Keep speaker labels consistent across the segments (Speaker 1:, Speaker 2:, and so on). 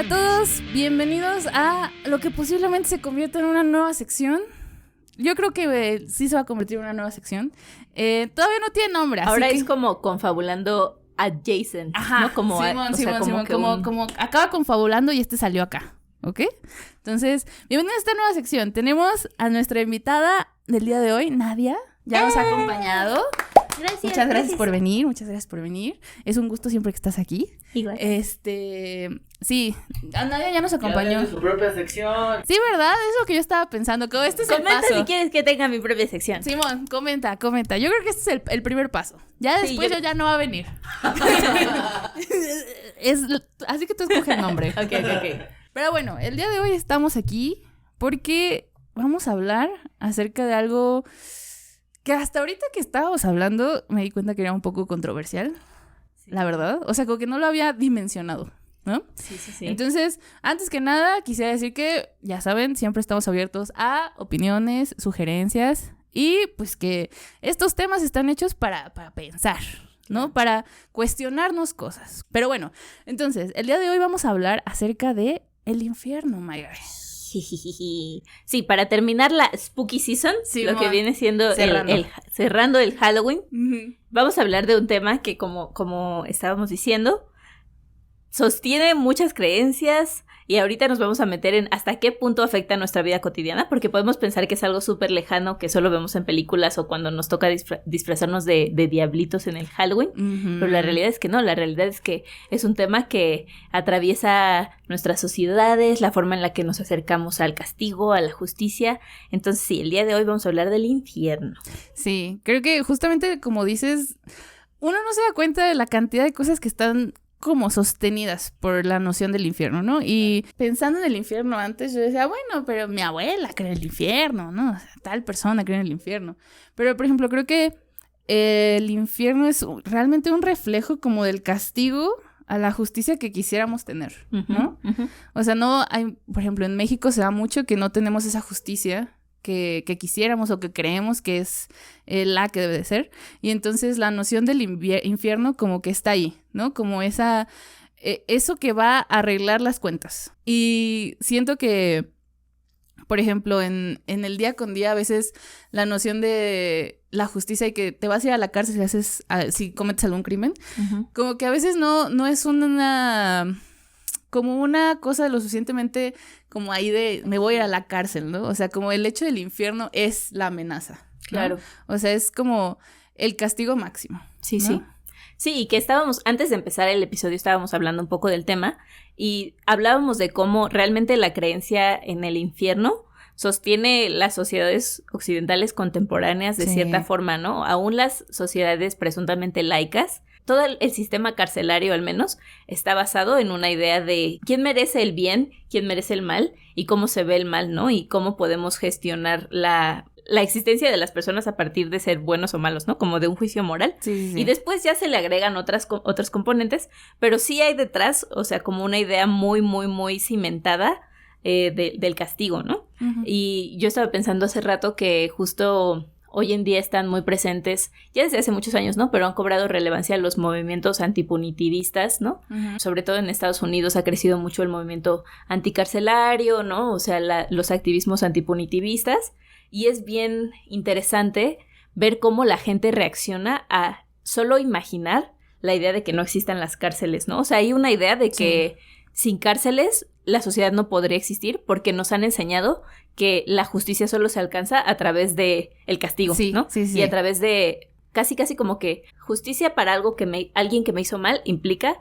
Speaker 1: a todos, bienvenidos a lo que posiblemente se convierta en una nueva sección. Yo creo que sí se va a convertir en una nueva sección. Todavía no tiene nombre, así
Speaker 2: ahora
Speaker 1: que...
Speaker 2: es como confabulando adjacent,
Speaker 1: Ajá,
Speaker 2: ¿no? Como,
Speaker 1: como acaba confabulando y salió acá, ¿ok? Entonces, bienvenidos a esta nueva sección. Tenemos a nuestra invitada del día de hoy, Nadia. Ya nos ha acompañado.
Speaker 2: Gracias.
Speaker 1: Muchas gracias por venir. Es un gusto siempre que estás aquí.
Speaker 2: Igual.
Speaker 1: Sí, a Nadia ya nos acompañó.
Speaker 3: Ya tiene su propia sección.
Speaker 1: Sí, ¿verdad? Es lo que yo estaba pensando. Que este es el
Speaker 2: Comenta
Speaker 1: paso.
Speaker 2: si quieres que tenga mi propia sección.
Speaker 1: Simón, comenta. Yo creo que este es el primer paso. Ya después
Speaker 2: Sí,
Speaker 1: yo ya no va a venir. Así que tú escoge el nombre.
Speaker 2: Ok.
Speaker 1: Pero bueno, el día de hoy estamos aquí porque vamos a hablar acerca de algo que hasta ahorita que estábamos hablando me di cuenta que era un poco controversial, sí. La verdad. O sea, como que no lo había dimensionado, ¿no?
Speaker 2: Sí.
Speaker 1: Entonces, antes que nada, quisiera decir que, ya saben, siempre estamos abiertos a opiniones, sugerencias y pues que estos temas están hechos para pensar, ¿no? Para cuestionarnos cosas. Pero bueno, entonces, el día de hoy vamos a hablar acerca de el infierno, my guy.
Speaker 2: Sí, para terminar la Spooky Season,
Speaker 1: sí,
Speaker 2: lo que viene siendo cerrando el Halloween, vamos a hablar de un tema que, como estábamos diciendo, sostiene muchas creencias y ahorita nos vamos a meter en hasta qué punto afecta nuestra vida cotidiana, porque podemos pensar que es algo súper lejano que solo vemos en películas o cuando nos toca disfrazarnos de diablitos en el Halloween, pero la realidad es que no, la realidad es que es un tema que atraviesa nuestras sociedades, la forma en la que nos acercamos al castigo, a la justicia. Entonces sí, el día de hoy vamos a hablar del infierno.
Speaker 1: Sí, creo que justamente como dices, uno no se da cuenta de la cantidad de cosas que están como sostenidas por la noción del infierno, ¿no? Y pensando en el infierno antes, yo decía, bueno, pero mi abuela cree en el infierno, ¿no? O sea, tal persona cree en el infierno. Pero, por ejemplo, creo que el infierno es realmente un reflejo como del castigo a la justicia que quisiéramos tener, ¿no? O sea, no hay, por ejemplo, en México se da mucho que no tenemos esa justicia que quisiéramos o que creemos que es la que debe de ser. Y entonces la noción del infierno como que está ahí, ¿no? Como eso que va a arreglar las cuentas. Y siento que, por ejemplo, en el día con día a veces la noción de la justicia y que te vas a ir a la cárcel si cometes algún crimen, como que a veces no es como una cosa lo suficientemente como ahí de me voy a ir a la cárcel, ¿no? O sea, como el hecho del infierno es la amenaza, ¿no?
Speaker 2: Claro.
Speaker 1: O sea, es como el castigo máximo.
Speaker 2: Sí,
Speaker 1: ¿no?
Speaker 2: sí. Sí, y que antes de empezar el episodio estábamos hablando un poco del tema y hablábamos de cómo realmente la creencia en el infierno sostiene las sociedades occidentales contemporáneas de cierta forma, ¿no? Aún las sociedades presuntamente laicas, todo el sistema carcelario al menos está basado en una idea de quién merece el bien, quién merece el mal y cómo se ve el mal, ¿no? Y cómo podemos gestionar la existencia de las personas a partir de ser buenos o malos, ¿no? Como de un juicio moral.
Speaker 1: Sí.
Speaker 2: Y después ya se le agregan otros componentes, pero sí hay detrás, o sea, como una idea muy, muy, muy cimentada del castigo, ¿no? Y yo estaba pensando hace rato que justo hoy en día están muy presentes, ya desde hace muchos años, ¿no? Pero han cobrado relevancia los movimientos antipunitivistas, ¿no? Sobre todo en Estados Unidos ha crecido mucho el movimiento anticarcelario, ¿no? O sea, los activismos antipunitivistas. Y es bien interesante ver cómo la gente reacciona a solo imaginar la idea de que no existan las cárceles, ¿no? O sea, hay una idea de que sin cárceles la sociedad no podría existir porque nos han enseñado que la justicia solo se alcanza a través de el castigo, ¿no? Sí. Y a través de casi como que justicia para algo alguien que me hizo mal implica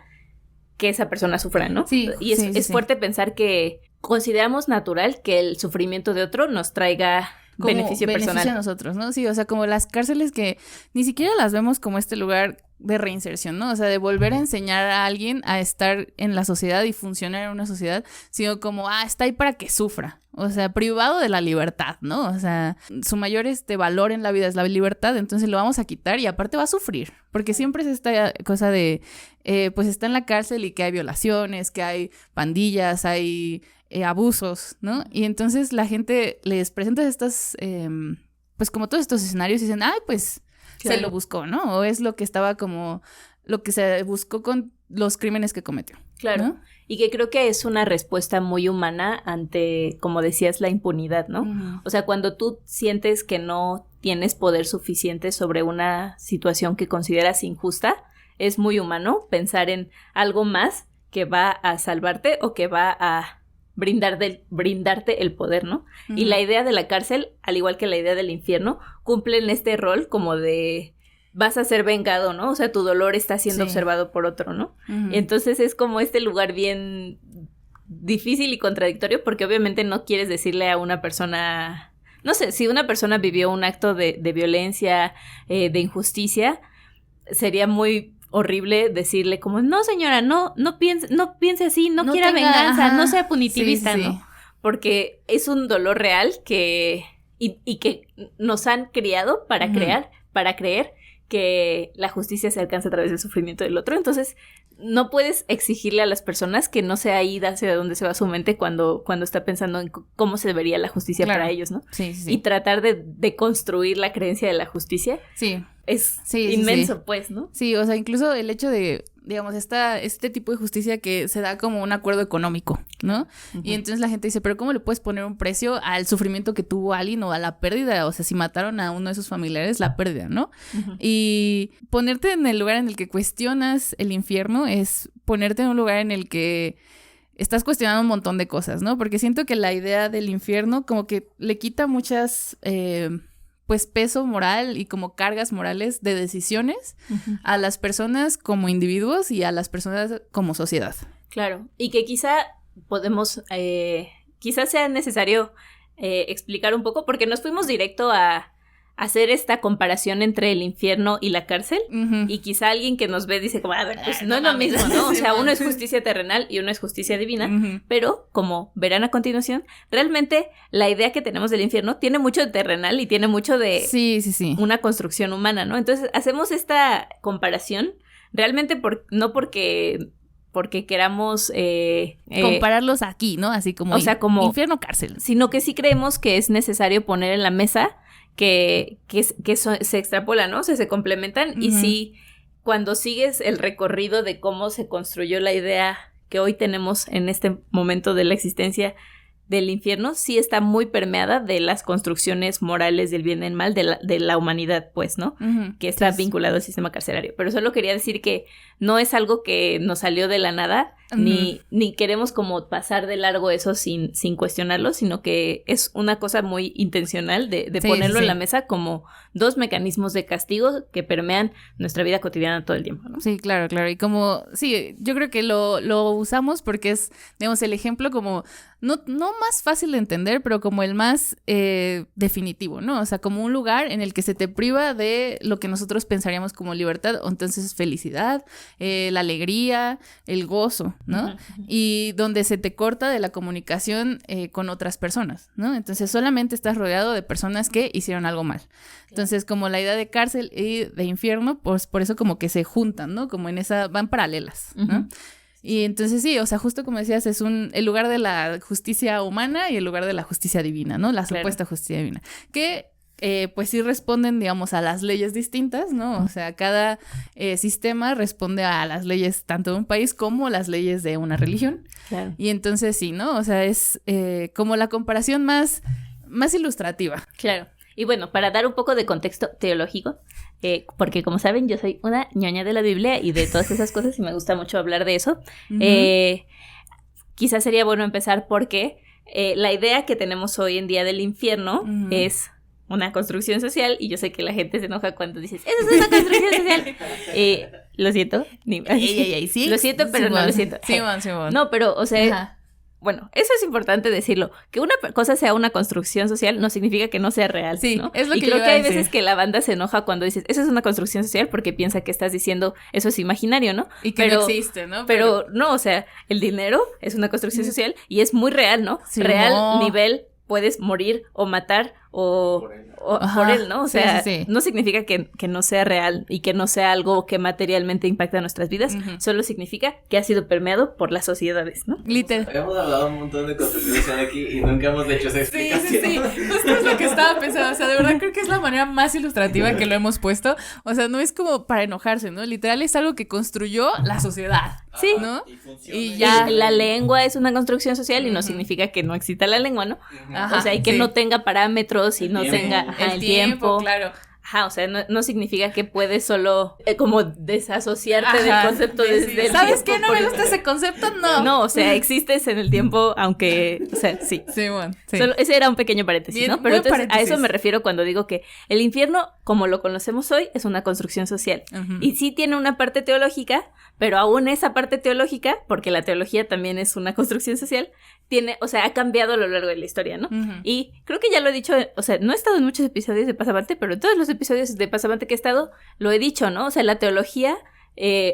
Speaker 2: que esa persona sufra, ¿no?
Speaker 1: Sí,
Speaker 2: y es fuerte pensar que consideramos natural que el sufrimiento de otro nos traiga beneficio personal
Speaker 1: a nosotros, ¿no? Sí, o sea, como las cárceles que ni siquiera las vemos como este lugar de reinserción, ¿no? O sea, de volver a enseñar a alguien a estar en la sociedad y funcionar en una sociedad, sino como, está ahí para que sufra. O sea, privado de la libertad, ¿no? O sea, su mayor valor en la vida es la libertad, entonces lo vamos a quitar y aparte va a sufrir, porque siempre es esta cosa de, pues está en la cárcel y que hay violaciones, que hay pandillas, hay abusos, ¿no? Y entonces la gente les presenta estas, pues como todos estos escenarios y dicen, pues claro, se lo buscó, ¿no? O es lo que estaba como, lo que se buscó con los crímenes que cometió.
Speaker 2: Claro. ¿No? y que creo que es una respuesta muy humana ante, como decías, la impunidad, ¿no? O sea, cuando tú sientes que no tienes poder suficiente sobre una situación que consideras injusta, es muy humano pensar en algo más que va a salvarte o que va a brindarte el poder, ¿no? Y la idea de la cárcel, al igual que la idea del infierno, cumplen este rol como de vas a ser vengado, ¿no? O sea, tu dolor está siendo observado por otro, ¿no? Entonces es como este lugar bien difícil y contradictorio, porque obviamente no quieres decirle a una persona, no sé, si una persona vivió un acto de violencia, de injusticia, sería muy horrible decirle como, no señora, no piense así, no quiera venganza, no sea punitivista, ¿no? Porque es un dolor real que nos han criado para creer que la justicia se alcanza a través del sufrimiento del otro. Entonces no puedes exigirle a las personas que no sea ahí hacia dónde se va su mente cuando está pensando en cómo se vería la justicia para ellos, ¿no? Y tratar de construir la creencia de la justicia es inmenso, pues, ¿no?
Speaker 1: Sí, o sea, incluso el hecho de, digamos, este tipo de justicia que se da como un acuerdo económico, ¿no? Y entonces la gente dice, pero ¿cómo le puedes poner un precio al sufrimiento que tuvo alguien o a la pérdida? O sea, si mataron a uno de sus familiares, la pérdida, ¿no? Y ponerte en el lugar en el que cuestionas el infierno es ponerte en un lugar en el que estás cuestionando un montón de cosas, ¿no? Porque siento que la idea del infierno como que le quita muchas pues peso moral y como cargas morales de decisiones a las personas como individuos y a las personas como sociedad.
Speaker 2: Claro, y que quizás sea necesario explicar un poco, porque nos fuimos directo a hacer esta comparación entre el infierno y la cárcel, y quizá alguien que nos ve dice como, a ver, pues no es lo mismo, ¿no? O sea, uno es justicia terrenal y uno es justicia divina, pero como verán a continuación, realmente la idea que tenemos del infierno tiene mucho de terrenal y tiene mucho de una construcción humana, ¿no? Entonces hacemos esta comparación realmente no porque queramos
Speaker 1: compararlos aquí, ¿no? Así como,
Speaker 2: o sea, como
Speaker 1: infierno, cárcel.
Speaker 2: Sino que sí creemos que es necesario poner en la mesa que se extrapolan, ¿no? O sea, se complementan. Y sí, cuando sigues el recorrido de cómo se construyó la idea que hoy tenemos en este momento de la existencia del infierno, sí está muy permeada de las construcciones morales del bien y el mal de la humanidad, pues, ¿no? Que está vinculado al sistema carcelario. Pero solo quería decir que no es algo que nos salió de la nada, ni queremos como pasar de largo eso sin cuestionarlo, sino que es una cosa muy intencional de ponerlo en la mesa como dos mecanismos de castigo que permean nuestra vida cotidiana todo el tiempo, ¿no?
Speaker 1: Sí, claro. Y yo creo que lo usamos porque es, digamos, el ejemplo como no más fácil de entender, pero como el más definitivo, ¿no? O sea, como un lugar en el que se te priva de lo que nosotros pensaríamos como libertad, o entonces felicidad, la alegría, el gozo, ¿no? Y donde se te corta de la comunicación con otras personas, ¿no? Entonces solamente estás rodeado de personas que hicieron algo mal. Entonces, como la idea de cárcel y de infierno, pues por eso como que se juntan, ¿no? Como van paralelas, ¿no? Y entonces sí, o sea, justo como decías, es el lugar de la justicia humana y el lugar de la justicia divina, ¿no? La supuesta justicia divina. Que pues sí responden, digamos, a las leyes distintas, ¿no? O sea, cada sistema responde a las leyes tanto de un país como las leyes de una religión.
Speaker 2: Claro.
Speaker 1: Y entonces sí, ¿no? O sea, es como la comparación más ilustrativa.
Speaker 2: Claro. Y bueno, para dar un poco de contexto teológico, porque como saben, yo soy una ñoña de la Biblia y de todas esas cosas y me gusta mucho hablar de eso. Quizás sería bueno empezar porque la idea que tenemos hoy en día del infierno es una construcción social, y yo sé que la gente se enoja cuando dices, ¡eso es una construcción social! Lo siento.
Speaker 1: ¿Sí?
Speaker 2: Lo siento, pero no lo siento.
Speaker 1: Simón.
Speaker 2: No, pero, o sea... Bueno, eso es importante decirlo. Que una cosa sea una construcción social no significa que no sea real,
Speaker 1: sí,
Speaker 2: ¿no?
Speaker 1: Es lo que
Speaker 2: creo que hay
Speaker 1: decir.
Speaker 2: veces que la banda se enoja cuando dices, eso es una construcción social, porque piensa que estás diciendo, eso es imaginario, ¿no?
Speaker 1: Y que no existe, ¿no?
Speaker 2: Pero no, o sea, el dinero es una construcción social y es muy real, ¿no?
Speaker 1: Sí,
Speaker 2: real nivel, puedes morir o matar por él, ¿no? O sea,
Speaker 1: sí.
Speaker 2: no significa que no sea real y que no sea algo que materialmente impacta nuestras vidas, solo significa que ha sido permeado por las sociedades, ¿no?
Speaker 1: Literal.
Speaker 3: Habíamos hablado un montón de construcción aquí y nunca hemos hecho esa explicación.
Speaker 1: Sí, justo es lo que estaba pensando, o sea, de verdad creo que es la manera más ilustrativa que lo hemos puesto, o sea, no es como para enojarse, ¿no? Literal es algo que construyó la sociedad,
Speaker 2: sí,
Speaker 1: ¿no?
Speaker 3: Y
Speaker 2: ya la lengua es una construcción social y no significa que no exista la lengua, ¿no?
Speaker 1: Ajá,
Speaker 2: o sea, y que no tenga parámetros y no tenga el tiempo.
Speaker 1: Claro.
Speaker 2: Ajá, o sea, no significa que puedes solo como desasociarte del concepto del
Speaker 1: ¿Sabes
Speaker 2: tiempo.
Speaker 1: qué? No me gusta ese concepto, no.
Speaker 2: No, o sea, existes en el tiempo, aunque, o sea, sí.
Speaker 1: Sí, bueno, sí.
Speaker 2: Solo, ese era un pequeño paréntesis,
Speaker 1: Bien,
Speaker 2: ¿no? Pero
Speaker 1: buen
Speaker 2: entonces
Speaker 1: paréntesis.
Speaker 2: a eso me refiero cuando digo que el infierno, como lo conocemos hoy, es una construcción social. Y sí tiene una parte teológica, pero aún esa parte teológica, porque la teología también es una construcción social, tiene, o sea, ha cambiado a lo largo de la historia, ¿no? Y creo que ya lo he dicho, o sea, no he estado en muchos episodios de Pasabante, pero en todos los episodios de Pasabante que he estado, lo he dicho, ¿no? O sea, la teología,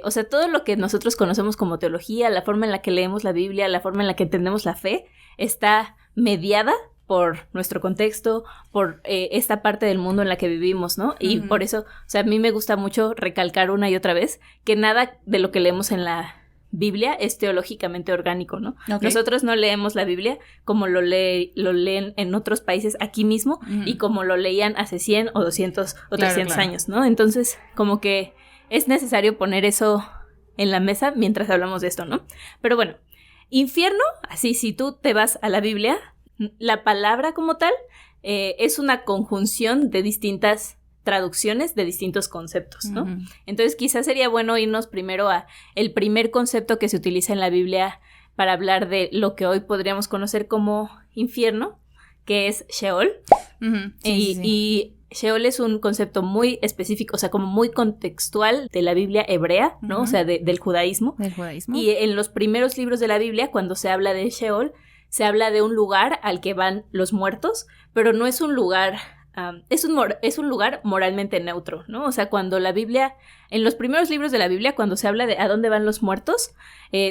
Speaker 2: o sea, todo lo que nosotros conocemos como teología, la forma en la que leemos la Biblia, la forma en la que entendemos la fe, está mediada por nuestro contexto, por esta parte del mundo en la que vivimos, ¿no? Y por eso, o sea, a mí me gusta mucho recalcar una y otra vez que nada de lo que leemos en la Biblia es teológicamente orgánico, ¿no?
Speaker 1: Okay.
Speaker 2: Nosotros no leemos la Biblia como lo leen en otros países aquí mismo y como lo leían hace 100 o 200 o 300 años, ¿no? Entonces, como que es necesario poner eso en la mesa mientras hablamos de esto, ¿no? Pero bueno, infierno, así si tú te vas a la Biblia, la palabra como tal es una conjunción de distintas traducciones de distintos conceptos, ¿no? Entonces quizás sería bueno irnos primero a el primer concepto que se utiliza en la Biblia para hablar de lo que hoy podríamos conocer como infierno, que es Sheol. Y Sheol es un concepto muy específico, o sea, como muy contextual de la Biblia hebrea, ¿no? O sea, del judaísmo.
Speaker 1: Del judaísmo.
Speaker 2: Y en los primeros libros de la Biblia, cuando se habla de Sheol, se habla de un lugar al que van los muertos, pero no es un lugar... es un lugar moralmente neutro, ¿no? O sea, cuando la Biblia, en los primeros libros de la Biblia, cuando se habla de a dónde van los muertos,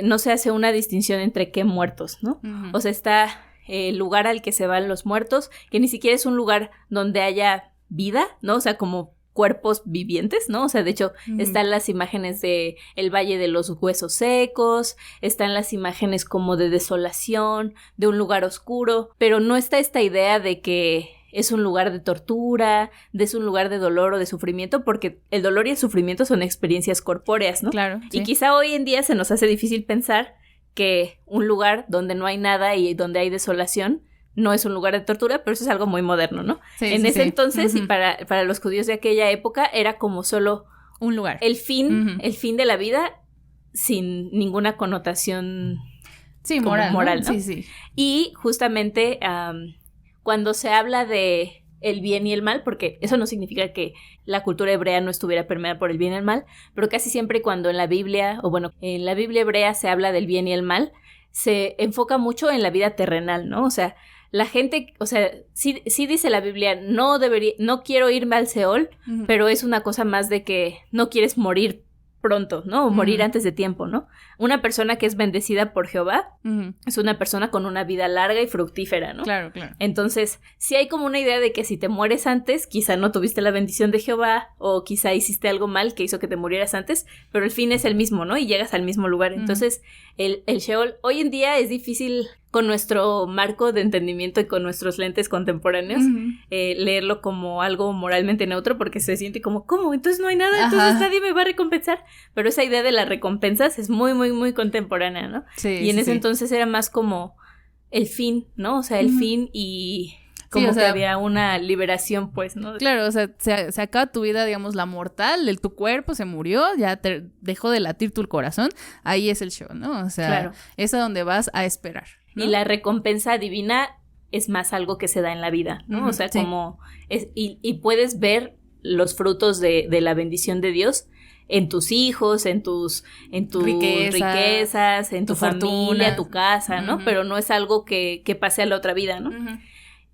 Speaker 2: no se hace una distinción entre qué muertos, ¿no? O sea, está el lugar al que se van los muertos, que ni siquiera es un lugar donde haya vida, ¿no? O sea, como cuerpos vivientes, ¿no? O sea, de hecho, están las imágenes de el Valle de los Huesos Secos, están las imágenes como de desolación, de un lugar oscuro, pero no está esta idea de que es un lugar de tortura, es un lugar de dolor o de sufrimiento, porque el dolor y el sufrimiento son experiencias corpóreas, ¿no?
Speaker 1: Claro. Sí.
Speaker 2: Y quizá hoy en día se nos hace difícil pensar que un lugar donde no hay nada y donde hay desolación no es un lugar de tortura, pero eso es algo muy moderno, ¿no?
Speaker 1: Sí,
Speaker 2: en ese entonces, y para los judíos de aquella época, era como solo
Speaker 1: un lugar.
Speaker 2: El fin de la vida sin ninguna connotación moral, ¿no?
Speaker 1: Sí, sí.
Speaker 2: Y justamente cuando se habla de el bien y el mal, porque eso no significa que la cultura hebrea no estuviera permeada por el bien y el mal, pero casi siempre cuando en la Biblia, o bueno, en la Biblia hebrea se habla del bien y el mal, se enfoca mucho en la vida terrenal, ¿no? O sea, la gente, o sea, sí dice la Biblia, no quiero irme al Seol, pero es una cosa más de que no quieres morir pronto, ¿no? O morir antes de tiempo, ¿no? Una persona que es bendecida por Jehová es una persona con una vida larga y fructífera, ¿no?
Speaker 1: Claro, claro.
Speaker 2: Entonces, sí hay como una idea de que si te mueres antes, quizá no tuviste la bendición de Jehová o quizá hiciste algo mal que hizo que te murieras antes, pero el fin es el mismo, ¿no? Y llegas al mismo lugar. Entonces, el Sheol hoy en día es difícil con nuestro marco de entendimiento y con nuestros lentes contemporáneos leerlo como algo moralmente neutro porque se siente como, ¿cómo? Entonces no hay nada, entonces nadie me va a recompensar. Pero esa idea de las recompensas es muy, muy, muy contemporánea, ¿no?
Speaker 1: Sí,
Speaker 2: y en ese entonces era más como el fin, ¿no? O sea, el fin y como que había una liberación, pues, ¿no?
Speaker 1: Claro, o sea, se acaba tu vida, digamos, la mortal, tu cuerpo se murió, ya te dejó de latir tu corazón, ahí es el show, ¿no? O sea, es a donde vas a esperar, ¿no?
Speaker 2: Y la recompensa divina es más algo que se da en la vida, ¿no? O sea, como y puedes ver los frutos de la bendición de Dios en tus hijos, en tus riquezas, en tu familia, tu casa, ¿no? Pero no es algo que pase a la otra vida, ¿no?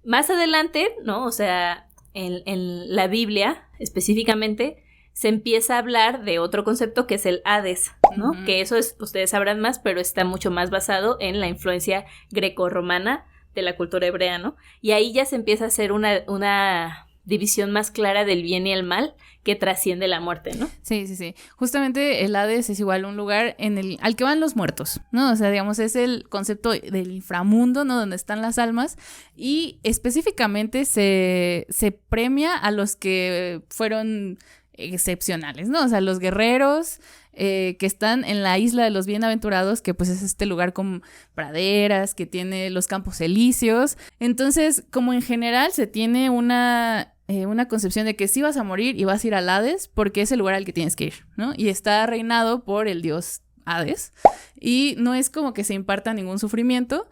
Speaker 2: Más adelante, ¿no? O sea, en la Biblia, específicamente, se empieza a hablar de otro concepto que es el Hades, ¿no? Que eso es, ustedes sabrán más, pero está mucho más basado en la influencia greco-romana de la cultura hebrea, ¿no? Y ahí ya se empieza a hacer una división más clara del bien y el mal que trasciende la muerte, ¿no?
Speaker 1: Sí. Justamente el Hades es igual un lugar al que van los muertos, ¿no? O sea, digamos, es el concepto del inframundo, ¿no? Donde están las almas, y específicamente se premia a los que fueron excepcionales, ¿no? O sea, los guerreros que están en la isla de los bienaventurados, que pues es este lugar con praderas, que tiene los campos elíseos. Entonces, como en general se tiene una concepción de que sí vas a morir y vas a ir al Hades porque es el lugar al que tienes que ir, ¿no? Y está reinado por el dios Hades, y no es como que se imparta ningún sufrimiento,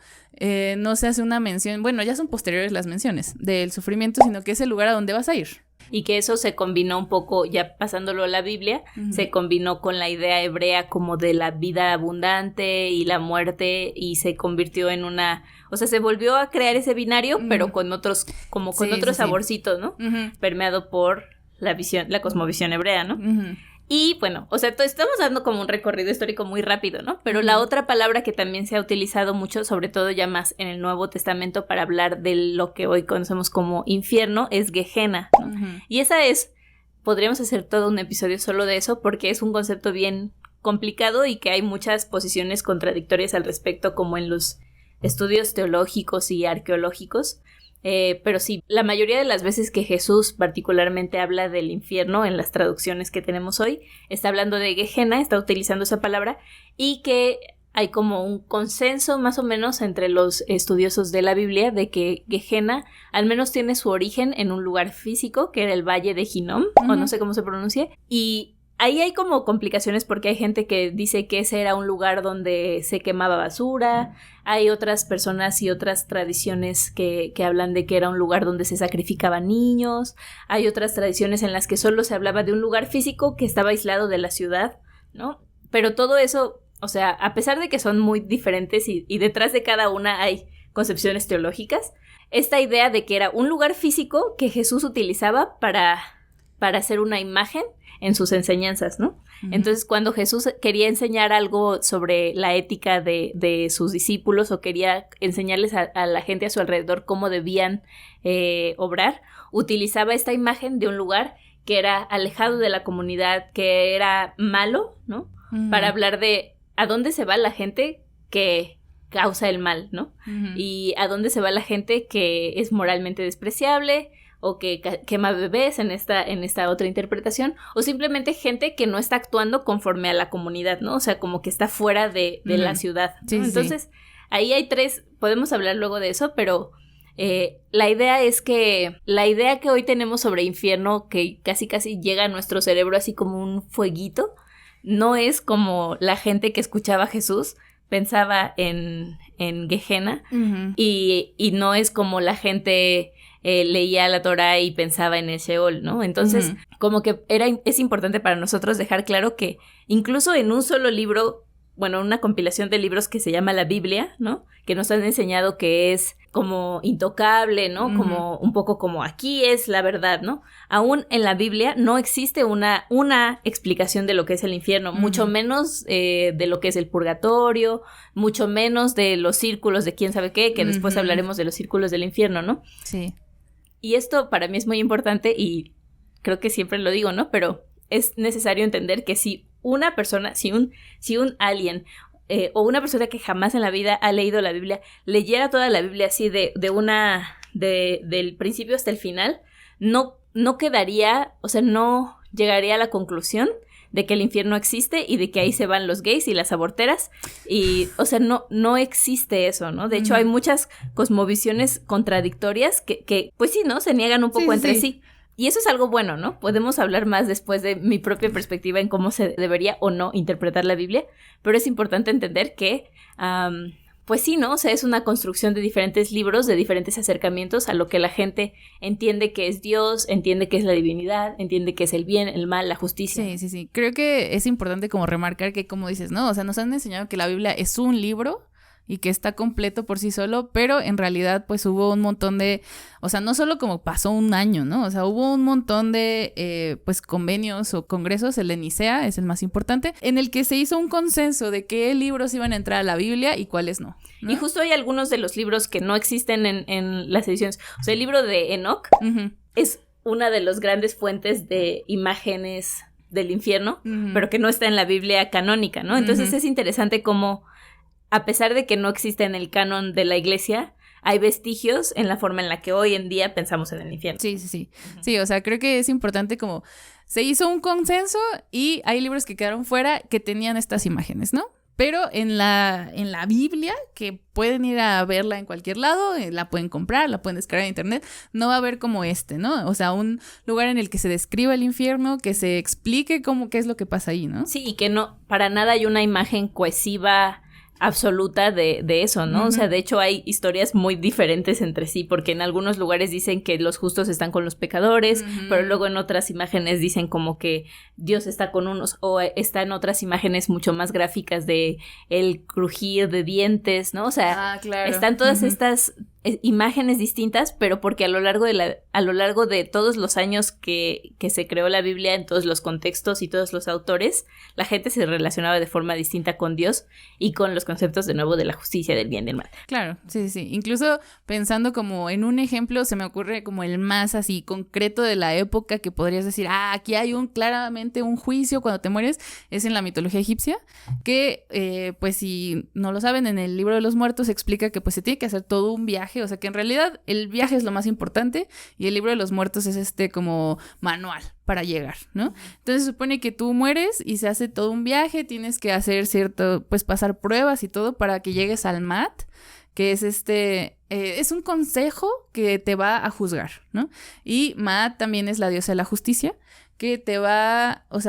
Speaker 1: no se hace una mención, bueno, ya son posteriores las menciones del sufrimiento, sino que es el lugar a donde vas a ir.
Speaker 2: Y que eso se combinó un poco, ya pasándolo a la Biblia, se combinó con la idea hebrea como de la vida abundante y la muerte, y se convirtió en o sea, se volvió a crear ese binario, pero con otros, como con otros saborcitos, ¿no? Permeado por la cosmovisión hebrea, ¿no? Y bueno, o sea, estamos dando como un recorrido histórico muy rápido, ¿no? Pero la otra palabra que también se ha utilizado mucho, sobre todo ya más en el Nuevo Testamento, para hablar de lo que hoy conocemos como infierno, es Gehenna, ¿no? Y podríamos hacer todo un episodio solo de eso, porque es un concepto bien complicado y que hay muchas posiciones contradictorias al respecto, como en los estudios teológicos y arqueológicos. Pero sí, la mayoría de las veces que Jesús particularmente habla del infierno en las traducciones que tenemos hoy, está hablando de Gehenna, está utilizando esa palabra, y que hay como un consenso más o menos entre los estudiosos de la Biblia de que Gehenna al menos tiene su origen en un lugar físico, que era el Valle de Hinnom, o no sé cómo se pronuncie, y ahí hay como complicaciones porque hay gente que dice que ese era un lugar donde se quemaba basura, hay otras personas y otras tradiciones que hablan de que era un lugar donde se sacrificaban niños, hay otras tradiciones en las que solo se hablaba de un lugar físico que estaba aislado de la ciudad, ¿no? Pero todo eso, o sea, a pesar de que son muy diferentes y detrás de cada una hay concepciones teológicas, esta idea de que era un lugar físico que Jesús utilizaba para hacer una imagen en sus enseñanzas, ¿no? Entonces, cuando Jesús quería enseñar algo sobre la ética de sus discípulos, o quería enseñarles a la gente a su alrededor cómo debían obrar, utilizaba esta imagen de un lugar que era alejado de la comunidad, que era malo, ¿no? Para hablar de a dónde se va la gente que causa el mal, ¿no? Y a dónde se va la gente que es moralmente despreciable, o que quema bebés en esta otra interpretación, o simplemente gente que no está actuando conforme a la comunidad, ¿no? O sea, como que está fuera de la ciudad, ¿no? Sí, entonces, ahí hay tres, podemos hablar luego de eso, pero la idea que hoy tenemos sobre infierno, que casi llega a nuestro cerebro así como un fueguito, no es como la gente que escuchaba a Jesús pensaba en Gehenna, y no es como la gente leía la Torá y pensaba en el Sheol, ¿no? Entonces, como que es importante para nosotros dejar claro que incluso en un solo libro, bueno, una compilación de libros que se llama la Biblia, ¿no? Que nos han enseñado que es como intocable, ¿no? Como un poco como aquí es la verdad, ¿no? Aún en la Biblia no existe una explicación de lo que es el infierno, mucho menos de lo que es el purgatorio, mucho menos de los círculos de quién sabe qué, que después hablaremos de los círculos del infierno, ¿no? Sí. Y esto para mí es muy importante y creo que siempre lo digo, ¿no? Pero es necesario entender que si una persona, si un alien o una persona que jamás en la vida ha leído la Biblia, leyera toda la Biblia así del principio hasta el final, no quedaría, o sea, no llegaría a la conclusión de que el infierno existe y de que ahí se van los gays y las aborteras, y, o sea, no existe eso, ¿no? De hecho, hay muchas cosmovisiones contradictorias que pues sí, ¿no? Se niegan un poco entre sí. Y eso es algo bueno, ¿no? Podemos hablar más después de mi propia perspectiva en cómo se debería o no interpretar la Biblia, pero es importante entender que, pues sí, ¿no? O sea, es una construcción de diferentes libros, de diferentes acercamientos a lo que la gente entiende que es Dios, entiende que es la divinidad, entiende que es el bien, el mal, la justicia.
Speaker 1: Sí. Creo que es importante como remarcar que, como dices, ¿no? O sea, nos han enseñado que la Biblia es un libro, y que está completo por sí solo, pero en realidad pues hubo un montón de, o sea, no solo como pasó un año, ¿no? O sea, hubo un montón de pues convenios o congresos, el de Nicea es el más importante, en el que se hizo un consenso de qué libros iban a entrar a la Biblia y cuáles no, ¿no?
Speaker 2: Y justo hay algunos de los libros que no existen en las ediciones. O sea, el libro de Enoch es una de las grandes fuentes de imágenes del infierno, pero que no está en la Biblia canónica, ¿no? Entonces es interesante cómo, a pesar de que no existe en el canon de la iglesia, hay vestigios en la forma en la que hoy en día pensamos en el infierno.
Speaker 1: Sí. Sí, o sea, creo que es importante como se hizo un consenso y hay libros que quedaron fuera que tenían estas imágenes, ¿no? Pero en la Biblia, que pueden ir a verla en cualquier lado, la pueden comprar, la pueden descargar en internet, no va a haber como ¿no? O sea, un lugar en el que se describa el infierno, que se explique qué es lo que pasa ahí, ¿no?
Speaker 2: Sí, y que no, para nada hay una imagen cohesiva absoluta de eso, ¿no? O sea, de hecho hay historias muy diferentes entre sí, porque en algunos lugares dicen que los justos están con los pecadores, pero luego en otras imágenes dicen como que Dios está con unos, o está en otras imágenes mucho más gráficas de el crujir de dientes, ¿no? O sea, claro. Están todas estas imágenes distintas, pero porque a lo largo de todos los años que se creó la Biblia, en todos los contextos y todos los autores, la gente se relacionaba de forma distinta con Dios y con los conceptos de nuevo de la justicia, del bien y del mal.
Speaker 1: Claro, sí. Incluso pensando como en un ejemplo, se me ocurre como el más así concreto de la época que podrías decir, aquí hay claramente un juicio cuando te mueres, es en la mitología egipcia, que pues si no lo saben, en el libro de los muertos se explica que pues se tiene que hacer todo un viaje. O sea que en realidad el viaje es lo más importante y el libro de los muertos es como manual para llegar, ¿no? Entonces se supone que tú mueres y se hace todo un viaje, tienes que hacer pues pasar pruebas y todo para que llegues al Mat, que es es un consejo que te va a juzgar, ¿no? Y Maat también es la diosa de la justicia, que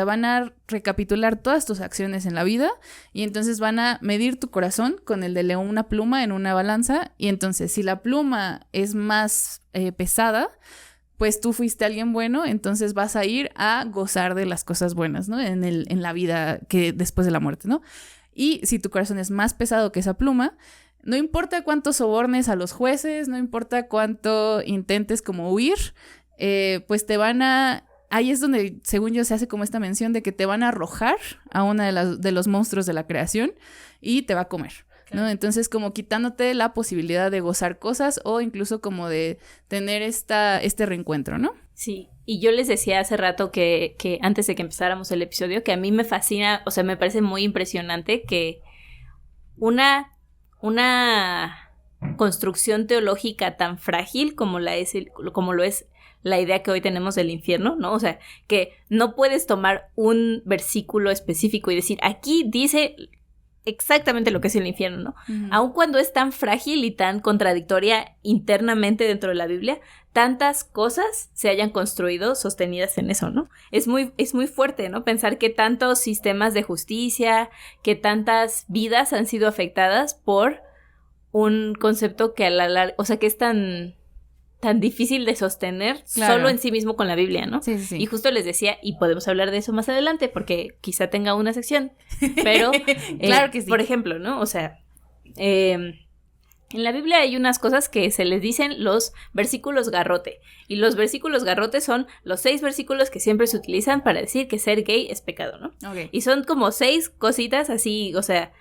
Speaker 1: van a recapitular todas tus acciones en la vida y entonces van a medir tu corazón con el de una pluma en una balanza y entonces si la pluma es más pesada, pues tú fuiste alguien bueno, entonces vas a ir a gozar de las cosas buenas, ¿no? En la vida que después de la muerte, ¿no? Y si tu corazón es más pesado que esa pluma, no importa cuánto sobornes a los jueces, no importa cuánto intentes como huir, pues te van a... Ahí es donde, según yo, se hace como esta mención de que te van a arrojar a una de los monstruos de la creación y te va a comer, ¿no? Entonces, como quitándote la posibilidad de gozar cosas o incluso como de tener este reencuentro, ¿no?
Speaker 2: Sí, y yo les decía hace rato que antes de que empezáramos el episodio, que a mí me fascina, o sea, me parece muy impresionante que una construcción teológica tan frágil como lo es la idea que hoy tenemos del infierno, ¿no? O sea, que no puedes tomar un versículo específico y decir, aquí dice exactamente lo que es el infierno, ¿no? Aun cuando es tan frágil y tan contradictoria internamente dentro de la Biblia, tantas cosas se hayan construido sostenidas en eso, ¿no? Es muy fuerte, ¿no? Pensar que tantos sistemas de justicia, que tantas vidas han sido afectadas por un concepto que a la larga, o sea, que es tan difícil de sostener solo en sí mismo con la Biblia, ¿no?
Speaker 1: Sí.
Speaker 2: Y justo les decía, y podemos hablar de eso más adelante, porque quizá tenga una sección, pero
Speaker 1: claro que sí.
Speaker 2: Por ejemplo, ¿no? O sea, en la Biblia hay unas cosas que se les dicen los versículos garrote, y los versículos garrote son los 6 versículos que siempre se utilizan para decir que ser gay es pecado, ¿no?
Speaker 1: Okay.
Speaker 2: Y son como 6 cositas así, o sea...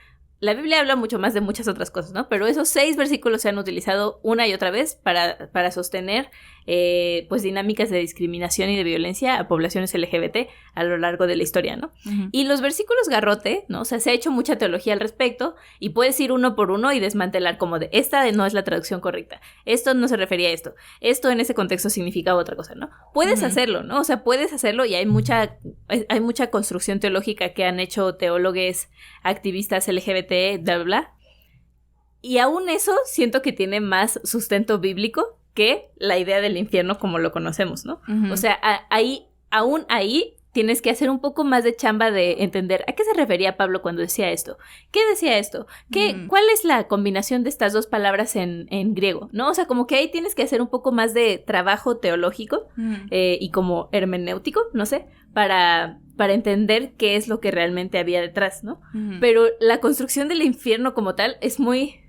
Speaker 2: La Biblia habla mucho más de muchas otras cosas, ¿no? Pero esos 6 versículos se han utilizado una y otra vez para sostener pues dinámicas de discriminación y de violencia a poblaciones LGBT a lo largo de la historia, ¿no? Y los versículos garrote, ¿no? O sea, se ha hecho mucha teología al respecto y puedes ir uno por uno y desmantelar como de esta no es la traducción correcta, esto no se refería a esto en ese contexto significaba otra cosa, ¿no? Puedes hacerlo, ¿no? O sea, puedes hacerlo y hay mucha construcción teológica que han hecho teólogos, activistas LGBT, bla, bla, bla. Y aún eso siento que tiene más sustento bíblico que la idea del infierno como lo conocemos, ¿no? O sea, aún ahí tienes que hacer un poco más de chamba de entender a qué se refería Pablo cuando decía esto. ¿Qué decía esto? ¿Cuál es la combinación de estas dos palabras en griego? ¿No? O sea, como que ahí tienes que hacer un poco más de trabajo teológico y como hermenéutico, no sé, para entender qué es lo que realmente había detrás, ¿no? Pero la construcción del infierno como tal es muy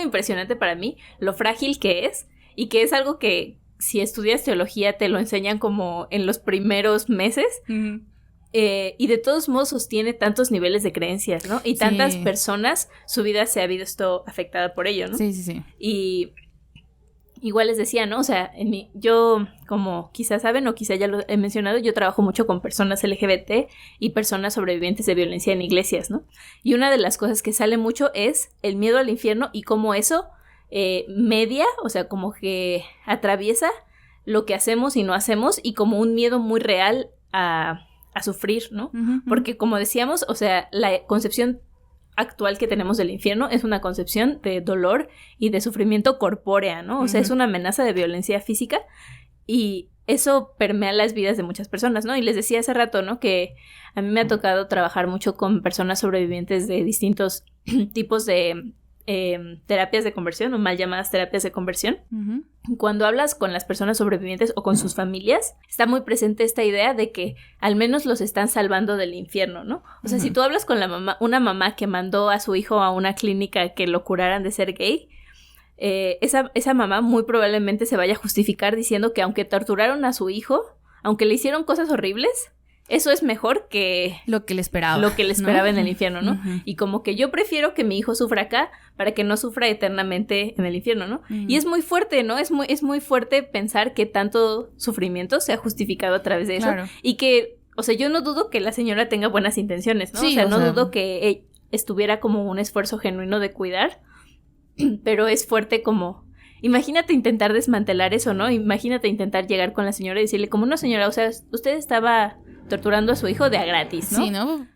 Speaker 2: impresionante para mí, lo frágil que es, y que es algo que si estudias teología te lo enseñan como en los primeros meses, y de todos modos sostiene tantos niveles de creencias, ¿no? Y tantas personas, su vida se ha visto afectada por ello, ¿no?
Speaker 1: Sí.
Speaker 2: Y igual les decía, ¿no? O sea, yo, como quizás saben o quizás ya lo he mencionado, yo trabajo mucho con personas LGBT y personas sobrevivientes de violencia en iglesias, ¿no? Y una de las cosas que sale mucho es el miedo al infierno y cómo eso media, o sea, como que atraviesa lo que hacemos y no hacemos, y como un miedo muy real a sufrir, ¿no? Porque como decíamos, o sea, la concepción actual que tenemos del infierno es una concepción de dolor y de sufrimiento corpórea, ¿no? O sea, es una amenaza de violencia física, y eso permea las vidas de muchas personas, ¿no? Y les decía hace rato, ¿no? Que a mí me ha tocado trabajar mucho con personas sobrevivientes de distintos tipos de terapias de conversión, o mal llamadas terapias de conversión. Cuando hablas con las personas sobrevivientes o con sus familias, está muy presente esta idea de que al menos los están salvando del infierno, ¿no? O sea, si tú hablas con una mamá que mandó a su hijo a una clínica que lo curaran de ser gay, esa mamá muy probablemente se vaya a justificar diciendo que aunque torturaron a su hijo, aunque le hicieron cosas horribles, eso es mejor que
Speaker 1: lo que le esperaba.
Speaker 2: Lo que le esperaba, ¿no? En el infierno, ¿no?
Speaker 1: Uh-huh.
Speaker 2: Y como que yo prefiero que mi hijo sufra acá para que no sufra eternamente en el infierno, ¿no? Uh-huh. Y es muy fuerte, ¿no? Es muy fuerte pensar que tanto sufrimiento se ha justificado a través de eso.
Speaker 1: Claro.
Speaker 2: Y que, o sea, yo no dudo que la señora tenga buenas intenciones, ¿no?
Speaker 1: Sí,
Speaker 2: o sea, no dudo que estuviera como un esfuerzo genuino de cuidar, pero es fuerte como... Imagínate intentar desmantelar eso, ¿no? Imagínate intentar llegar con la señora y decirle como, no, señora, o sea, usted estaba torturando a su hijo de a gratis, ¿no?
Speaker 1: Sí, ¿no?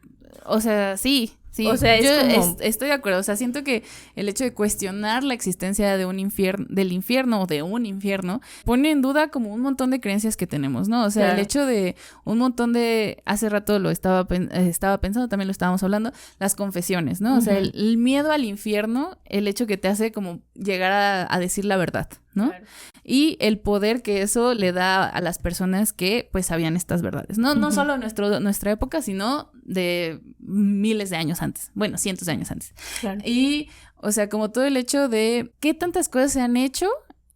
Speaker 1: O sea, sí.
Speaker 2: O sea,
Speaker 1: yo
Speaker 2: como...
Speaker 1: estoy de acuerdo. O sea, siento que el hecho de cuestionar la existencia de del infierno o de un infierno pone en duda como un montón de creencias que tenemos, ¿no? O sea, claro. El hecho de un montón de... Hace rato lo estaba pensando, también lo estábamos hablando, las confesiones, ¿no? Uh-huh. O sea, el miedo al infierno, el hecho que te hace como llegar a decir la verdad, ¿no? Claro. Y el poder que eso le da a las personas que pues sabían estas verdades, no, uh-huh. No solo nuestra época, sino de miles de años antes, bueno, cientos de años antes. Claro. Y, o sea, como todo el hecho de qué tantas cosas se han hecho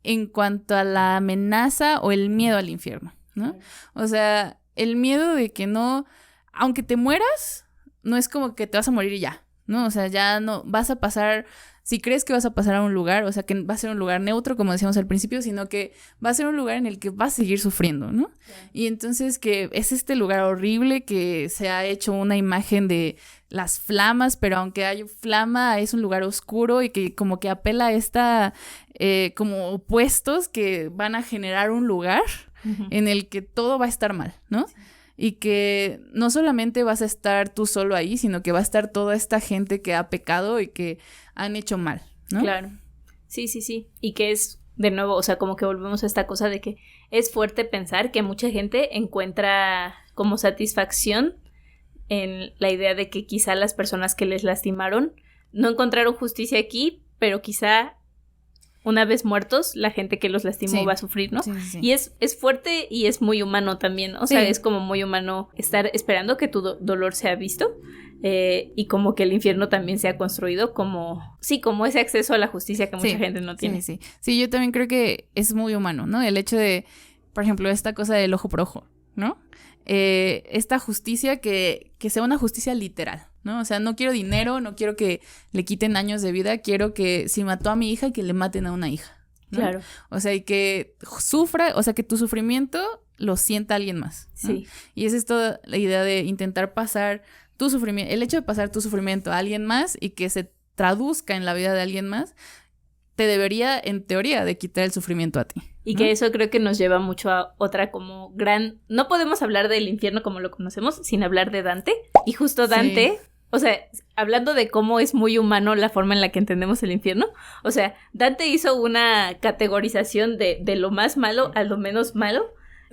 Speaker 1: en cuanto a la amenaza o el miedo al infierno, ¿no? Claro. O sea, el miedo de que no, aunque te mueras, no es como que te vas a morir y ya, ¿no? O sea, ya no vas a pasar... Si crees que vas a pasar a un lugar, o sea, que va a ser un lugar neutro, como decíamos al principio, sino que va a ser un lugar en el que vas a seguir sufriendo, ¿no? Yeah. Y entonces que es este lugar horrible que se ha hecho una imagen de las flamas, pero aunque hay flama, es un lugar oscuro y que como que apela a esta, como opuestos que van a generar un lugar uh-huh. en el que todo va a estar mal, ¿no? Sí. Y que no solamente vas a estar tú solo ahí, sino que va a estar toda esta gente que ha pecado y que han hecho mal, ¿no?
Speaker 2: Claro. Sí. Y que es, de nuevo, o sea, como que volvemos a esta cosa de que es fuerte pensar que mucha gente encuentra como satisfacción en la idea de que quizá las personas que les lastimaron no encontraron justicia aquí, pero quizá... Una vez muertos, la gente que los lastimó va a sufrir, ¿no? Sí. Y es fuerte y es muy humano también, o sea, es como muy humano estar esperando que tu dolor sea visto y como que el infierno también sea construido como ese acceso a la justicia que mucha gente no tiene.
Speaker 1: Sí, yo también creo que es muy humano, ¿no? El hecho de, por ejemplo, esta cosa del ojo por ojo, ¿no? Esta justicia que sea una justicia literal, ¿no? O sea, no quiero dinero, no quiero que le quiten años de vida, quiero que si mató a mi hija, que le maten a una hija, ¿no? Claro. O sea, y que sufra, o sea, que tu sufrimiento lo sienta alguien más, ¿no? Sí. Y esa es toda la idea de intentar pasar tu sufrimiento, el hecho de pasar tu sufrimiento a alguien más y que se traduzca en la vida de alguien más, te debería, en teoría, de quitar el sufrimiento a ti.
Speaker 2: Y que eso creo que nos lleva mucho a otra como gran... No podemos hablar del infierno como lo conocemos sin hablar de Dante. Y justo Dante, o sea, hablando de cómo es muy humano la forma en la que entendemos el infierno, o sea, Dante hizo una categorización de lo más malo a lo menos malo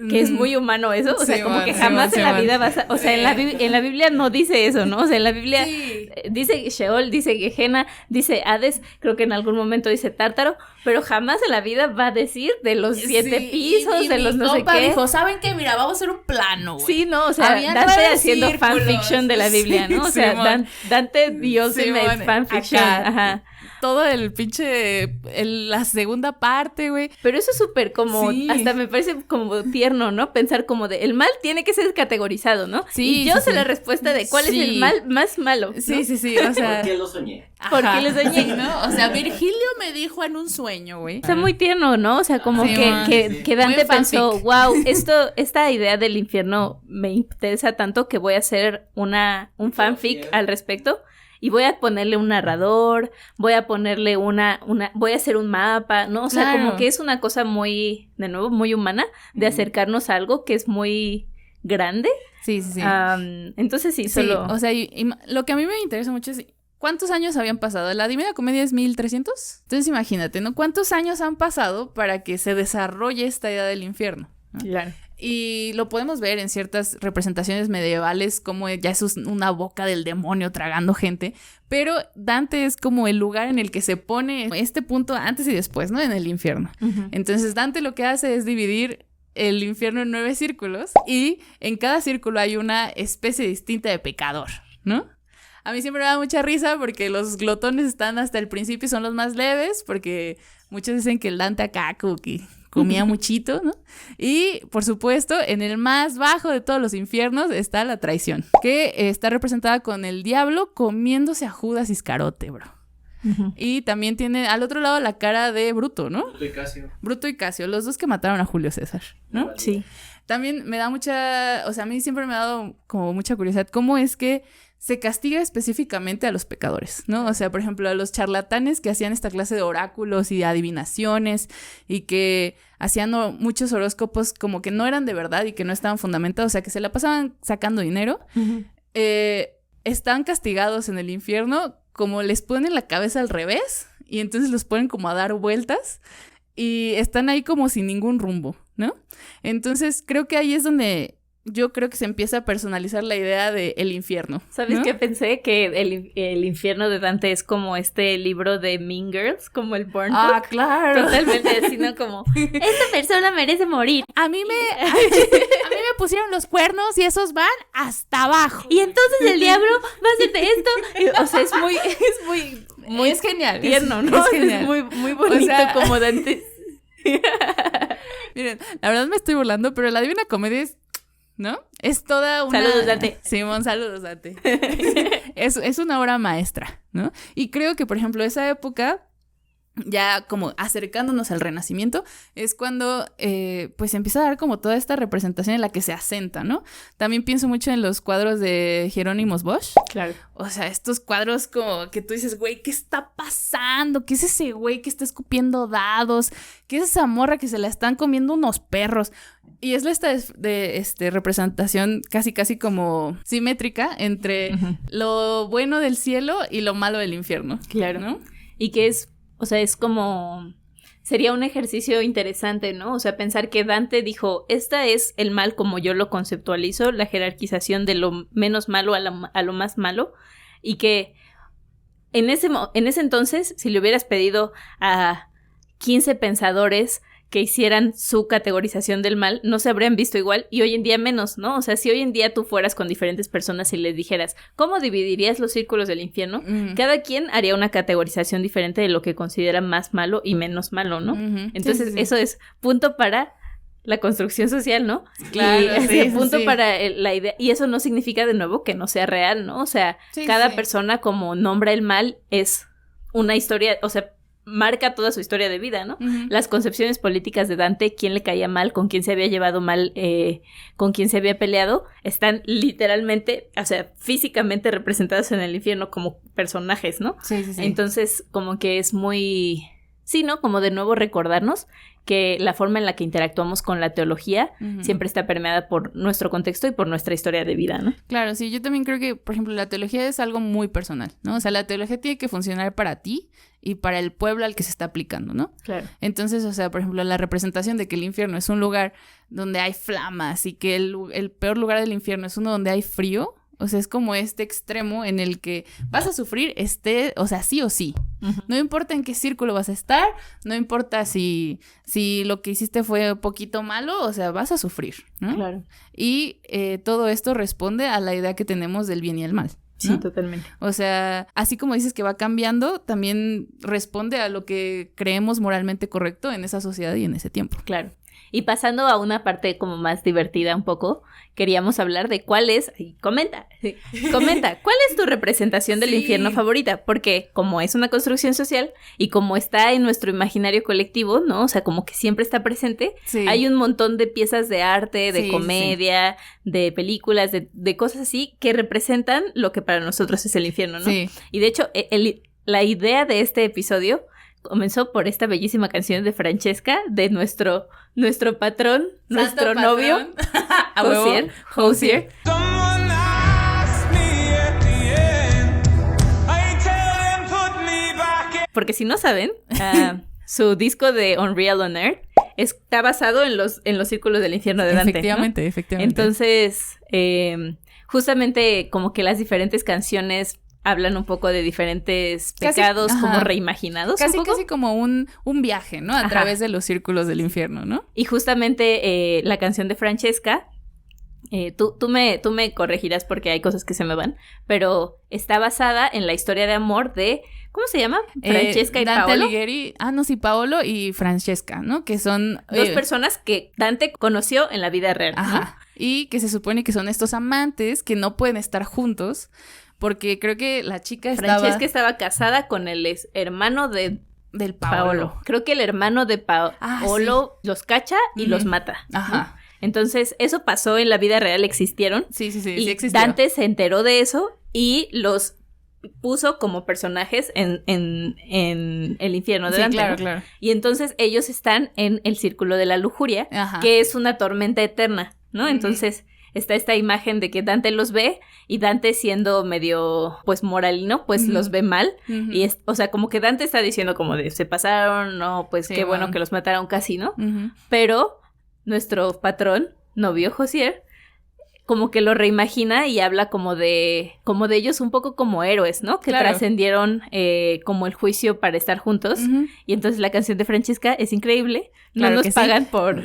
Speaker 2: que es muy humano eso, o sea,
Speaker 1: Sí,
Speaker 2: como
Speaker 1: man,
Speaker 2: que
Speaker 1: sí,
Speaker 2: jamás
Speaker 1: man,
Speaker 2: en la
Speaker 1: sí,
Speaker 2: vida
Speaker 1: man.
Speaker 2: vas a, o sea, en la Biblia no dice eso, ¿no? O sea, en la Biblia
Speaker 1: Sí.
Speaker 2: dice Sheol, dice Gehenna, dice Hades, creo que en algún momento dice Tártaro, pero jamás en la vida va a decir de los 7
Speaker 1: Sí,
Speaker 2: pisos,
Speaker 1: y
Speaker 2: de
Speaker 1: mi
Speaker 2: los no sé
Speaker 1: compa
Speaker 2: qué.
Speaker 1: dijo, ¿saben qué? Mira, vamos a hacer un plano, güey.
Speaker 2: Sí, no, o sea,
Speaker 1: Había
Speaker 2: Dante
Speaker 1: 9
Speaker 2: haciendo
Speaker 1: círculos.
Speaker 2: fanfiction de la Biblia, ¿no? O sea,
Speaker 1: Simón.
Speaker 2: Dante Dios de
Speaker 1: Simón,
Speaker 2: fanfiction,
Speaker 1: acá.
Speaker 2: ajá.
Speaker 1: Todo el pinche, la segunda parte, güey.
Speaker 2: Pero eso es súper como,
Speaker 1: Sí.
Speaker 2: hasta me parece como tierno, ¿no? Pensar como de, el mal tiene que ser categorizado, ¿no?
Speaker 1: Sí,
Speaker 2: y yo
Speaker 1: sí,
Speaker 2: sé
Speaker 1: sí.
Speaker 2: la respuesta de cuál
Speaker 1: Sí.
Speaker 2: es el mal más malo, ¿no?
Speaker 1: Sí, sí, sí, o sea...
Speaker 3: ¿Por qué lo soñé?
Speaker 2: Porque
Speaker 1: ajá,
Speaker 2: les dañé.
Speaker 1: sí, ¿no? O sea, Virgilio me dijo en un sueño, güey.
Speaker 2: Está muy tierno, ¿no? O sea, como
Speaker 1: Sí, man.
Speaker 2: que Dante
Speaker 1: Muy
Speaker 2: pensó,
Speaker 1: fanfic.
Speaker 2: wow, esta idea del infierno me interesa tanto que voy a hacer un fanfic al respecto. Y voy a ponerle un narrador, voy a ponerle voy a hacer un mapa, ¿no? O sea,
Speaker 1: Claro.
Speaker 2: como que es una cosa muy, de nuevo, muy humana, de acercarnos a algo que es muy grande.
Speaker 1: Sí, sí, sí.
Speaker 2: Entonces sí,
Speaker 1: Sí,
Speaker 2: solo...
Speaker 1: o sea, lo que a mí me interesa mucho es ¿cuántos años habían pasado? La Divina Comedia es 1300. Entonces imagínate, ¿no? ¿Cuántos años han pasado para que se desarrolle esta idea del infierno? ¿No?
Speaker 2: Claro.
Speaker 1: Y lo podemos ver en ciertas representaciones medievales, como ya es una boca del demonio tragando gente, pero Dante es como el lugar en el que se pone este punto antes y después, ¿no? En el infierno.
Speaker 2: Uh-huh.
Speaker 1: Entonces Dante lo que hace es dividir el infierno en 9 círculos y en cada círculo hay una especie distinta de pecador, ¿no? A mí siempre me da mucha risa porque los glotones están hasta el principio y son los más leves, porque muchos dicen que el Dante acá como que comía muchito, ¿no? Y, por supuesto, en el más bajo de todos los infiernos está la traición, que está representada con el diablo comiéndose a Judas Iscarote, bro.
Speaker 2: Uh-huh.
Speaker 1: Y también tiene al otro lado la cara de Bruto, ¿no?
Speaker 3: Bruto y Casio.
Speaker 1: Bruto y Casio, los dos que mataron a Julio César, ¿no?
Speaker 2: Sí.
Speaker 1: También me da mucha, o sea, a mí siempre me ha dado como mucha curiosidad cómo es que se castiga específicamente a los pecadores, ¿no? O sea, por ejemplo, a los charlatanes que hacían esta clase de oráculos y adivinaciones y que hacían muchos horóscopos como que no eran de verdad y que no estaban fundamentados, o sea, que se la pasaban sacando dinero,
Speaker 2: Uh-huh.
Speaker 1: están castigados en el infierno como les ponen la cabeza al revés y entonces los ponen como a dar vueltas y están ahí como sin ningún rumbo, ¿no? Entonces creo que ahí es donde yo creo que se empieza a personalizar la idea del infierno.
Speaker 2: ¿Sabes
Speaker 1: ¿no?
Speaker 2: qué pensé? Que el infierno de Dante es como este libro de Mean Girls, como el Burn
Speaker 1: Ah,
Speaker 2: Book.
Speaker 1: claro.
Speaker 2: Totalmente así, ¿no? Como, esta persona merece morir.
Speaker 1: A mí me pusieron los cuernos y esos van hasta abajo.
Speaker 2: Y entonces el diablo va a hacerte esto. O sea, es muy
Speaker 1: es genial.
Speaker 2: tierno, ¿no?
Speaker 1: Es genial.
Speaker 2: Es muy bonito,
Speaker 1: O sea,
Speaker 2: como Dante.
Speaker 1: Miren, la verdad me estoy burlando, pero la Divina Comedia es, ¿no? Es toda una...
Speaker 2: Saludos, Dante.
Speaker 1: Simón, saludos, Dante. Es una obra maestra, ¿no? Y creo que, por ejemplo, esa época, ya como acercándonos al Renacimiento, es cuando pues empieza a dar como toda esta representación en la que se asenta, ¿no? También pienso mucho en los cuadros de Jerónimos Bosch.
Speaker 2: Claro.
Speaker 1: O sea, estos cuadros como que tú dices, güey, ¿qué está pasando? ¿Qué es ese güey que está escupiendo dados? ¿Qué es esa morra que se la están comiendo unos perros? Y es esta representación casi como simétrica entre
Speaker 2: Uh-huh.
Speaker 1: lo bueno del cielo y lo malo del infierno.
Speaker 2: Claro.
Speaker 1: ¿No?
Speaker 2: Y que es, o sea, es como... Sería un ejercicio interesante, ¿no? O sea, pensar que Dante dijo, esta es el mal como yo lo conceptualizo, la jerarquización de lo menos malo a lo más malo, y que en ese entonces, si le hubieras pedido a 15 pensadores que hicieran su categorización del mal, no se habrían visto igual, y hoy en día menos, ¿no? O sea, si hoy en día tú fueras con diferentes personas y les dijeras, ¿cómo dividirías los círculos del infierno?
Speaker 1: Mm.
Speaker 2: Cada quien haría una categorización diferente de lo que considera más malo y menos malo, ¿no?
Speaker 1: Uh-huh.
Speaker 2: Entonces,
Speaker 1: Sí, sí, sí.
Speaker 2: eso es punto para la construcción social, ¿no?
Speaker 1: Claro,
Speaker 2: y
Speaker 1: sí,
Speaker 2: punto
Speaker 1: sí.
Speaker 2: para la idea, y eso no significa de nuevo que no sea real, ¿no? O sea,
Speaker 1: Sí,
Speaker 2: cada
Speaker 1: sí.
Speaker 2: persona como nombra el mal es una historia, o sea, marca toda su historia de vida, ¿no?
Speaker 1: Uh-huh.
Speaker 2: Las concepciones políticas de Dante, quién le caía mal, con quién se había llevado mal, con quién se había peleado, están literalmente, o sea, físicamente representadas en el infierno como personajes, ¿no?
Speaker 1: Sí, sí, sí.
Speaker 2: Entonces, como que es muy... Sí, ¿no? Como de nuevo recordarnos que la forma en la que interactuamos con la teología
Speaker 1: Uh-huh.
Speaker 2: siempre está permeada por nuestro contexto y por nuestra historia de vida, ¿no?
Speaker 1: Claro, sí, yo también creo que, por ejemplo, la teología es algo muy personal, ¿no? O sea, la teología tiene que funcionar para ti y para el pueblo al que se está aplicando, ¿no?
Speaker 2: Claro.
Speaker 1: Entonces, o sea, por ejemplo, la representación de que el infierno es un lugar donde hay flamas y que el peor lugar del infierno es uno donde hay frío, o sea, es como este extremo en el que vas a sufrir, o sea, sí o sí. Uh-huh. No importa en qué círculo vas a estar, no importa si lo que hiciste fue un poquito malo, o sea, vas a sufrir, ¿no?
Speaker 2: Claro.
Speaker 1: Y todo esto responde a la idea que tenemos del bien y el mal, ¿no?
Speaker 2: Sí, totalmente.
Speaker 1: O sea, así como dices que va cambiando, también responde a lo que creemos moralmente correcto en esa sociedad y en ese tiempo.
Speaker 2: Claro. Y pasando a una parte como más divertida un poco, queríamos hablar de cuál es... Comenta, ¿cuál es tu representación del infierno favorita? Porque como es una construcción social y como está en nuestro imaginario colectivo, ¿no? O sea, como que siempre está presente, hay un montón de piezas de arte, de comedia, de películas, de cosas así que representan lo que para nosotros es el infierno, ¿no? Sí. Y de hecho, la idea de este episodio comenzó por esta bellísima canción de Francesca, de nuestro patrón, nuestro novio, Hozier. Porque si no saben, su disco de Unreal on Earth está basado en los círculos del infierno de Dante.
Speaker 1: Efectivamente.
Speaker 2: Entonces, justamente como que las diferentes canciones hablan un poco de diferentes pecados como reimaginados.
Speaker 1: Casi como un viaje, ¿no? A través de los círculos del infierno, ¿no?
Speaker 2: Y justamente la canción de Francesca, tú me corregirás porque hay cosas que se me van, pero está basada en la historia de amor de... ¿Cómo se llama? Francesca y
Speaker 1: Dante
Speaker 2: Paolo.
Speaker 1: Alighieri. Sí, Paolo y Francesca, ¿no? Que son...
Speaker 2: dos personas que Dante conoció en la vida real, ¿no?
Speaker 1: Y que se supone que son estos amantes que no pueden estar juntos... Porque creo que la chica
Speaker 2: Francesca estaba casada con el hermano del Paolo. Creo que el hermano de Paolo los cacha y los mata. Ajá. ¿No? Entonces, eso pasó en la vida real, existieron.
Speaker 1: Sí,
Speaker 2: y
Speaker 1: existió.
Speaker 2: Dante se enteró de eso y los puso como personajes en el infierno de Dante.
Speaker 1: Claro,
Speaker 2: ¿no?
Speaker 1: claro.
Speaker 2: Y entonces ellos están en el círculo de la lujuria, que es una tormenta eterna, ¿no? Entonces... está esta imagen de que Dante los ve y Dante siendo medio, pues, moralino, pues los ve mal. Y o sea, como que Dante está diciendo como de, se pasaron, no, pues qué bueno que los mataron casi, ¿no? Pero nuestro patrón, novio Hozier, como que lo reimagina y habla como de ellos un poco como héroes, ¿no? Que trascendieron como el juicio para estar juntos. Y entonces la canción de Francesca es increíble. No nos pagan por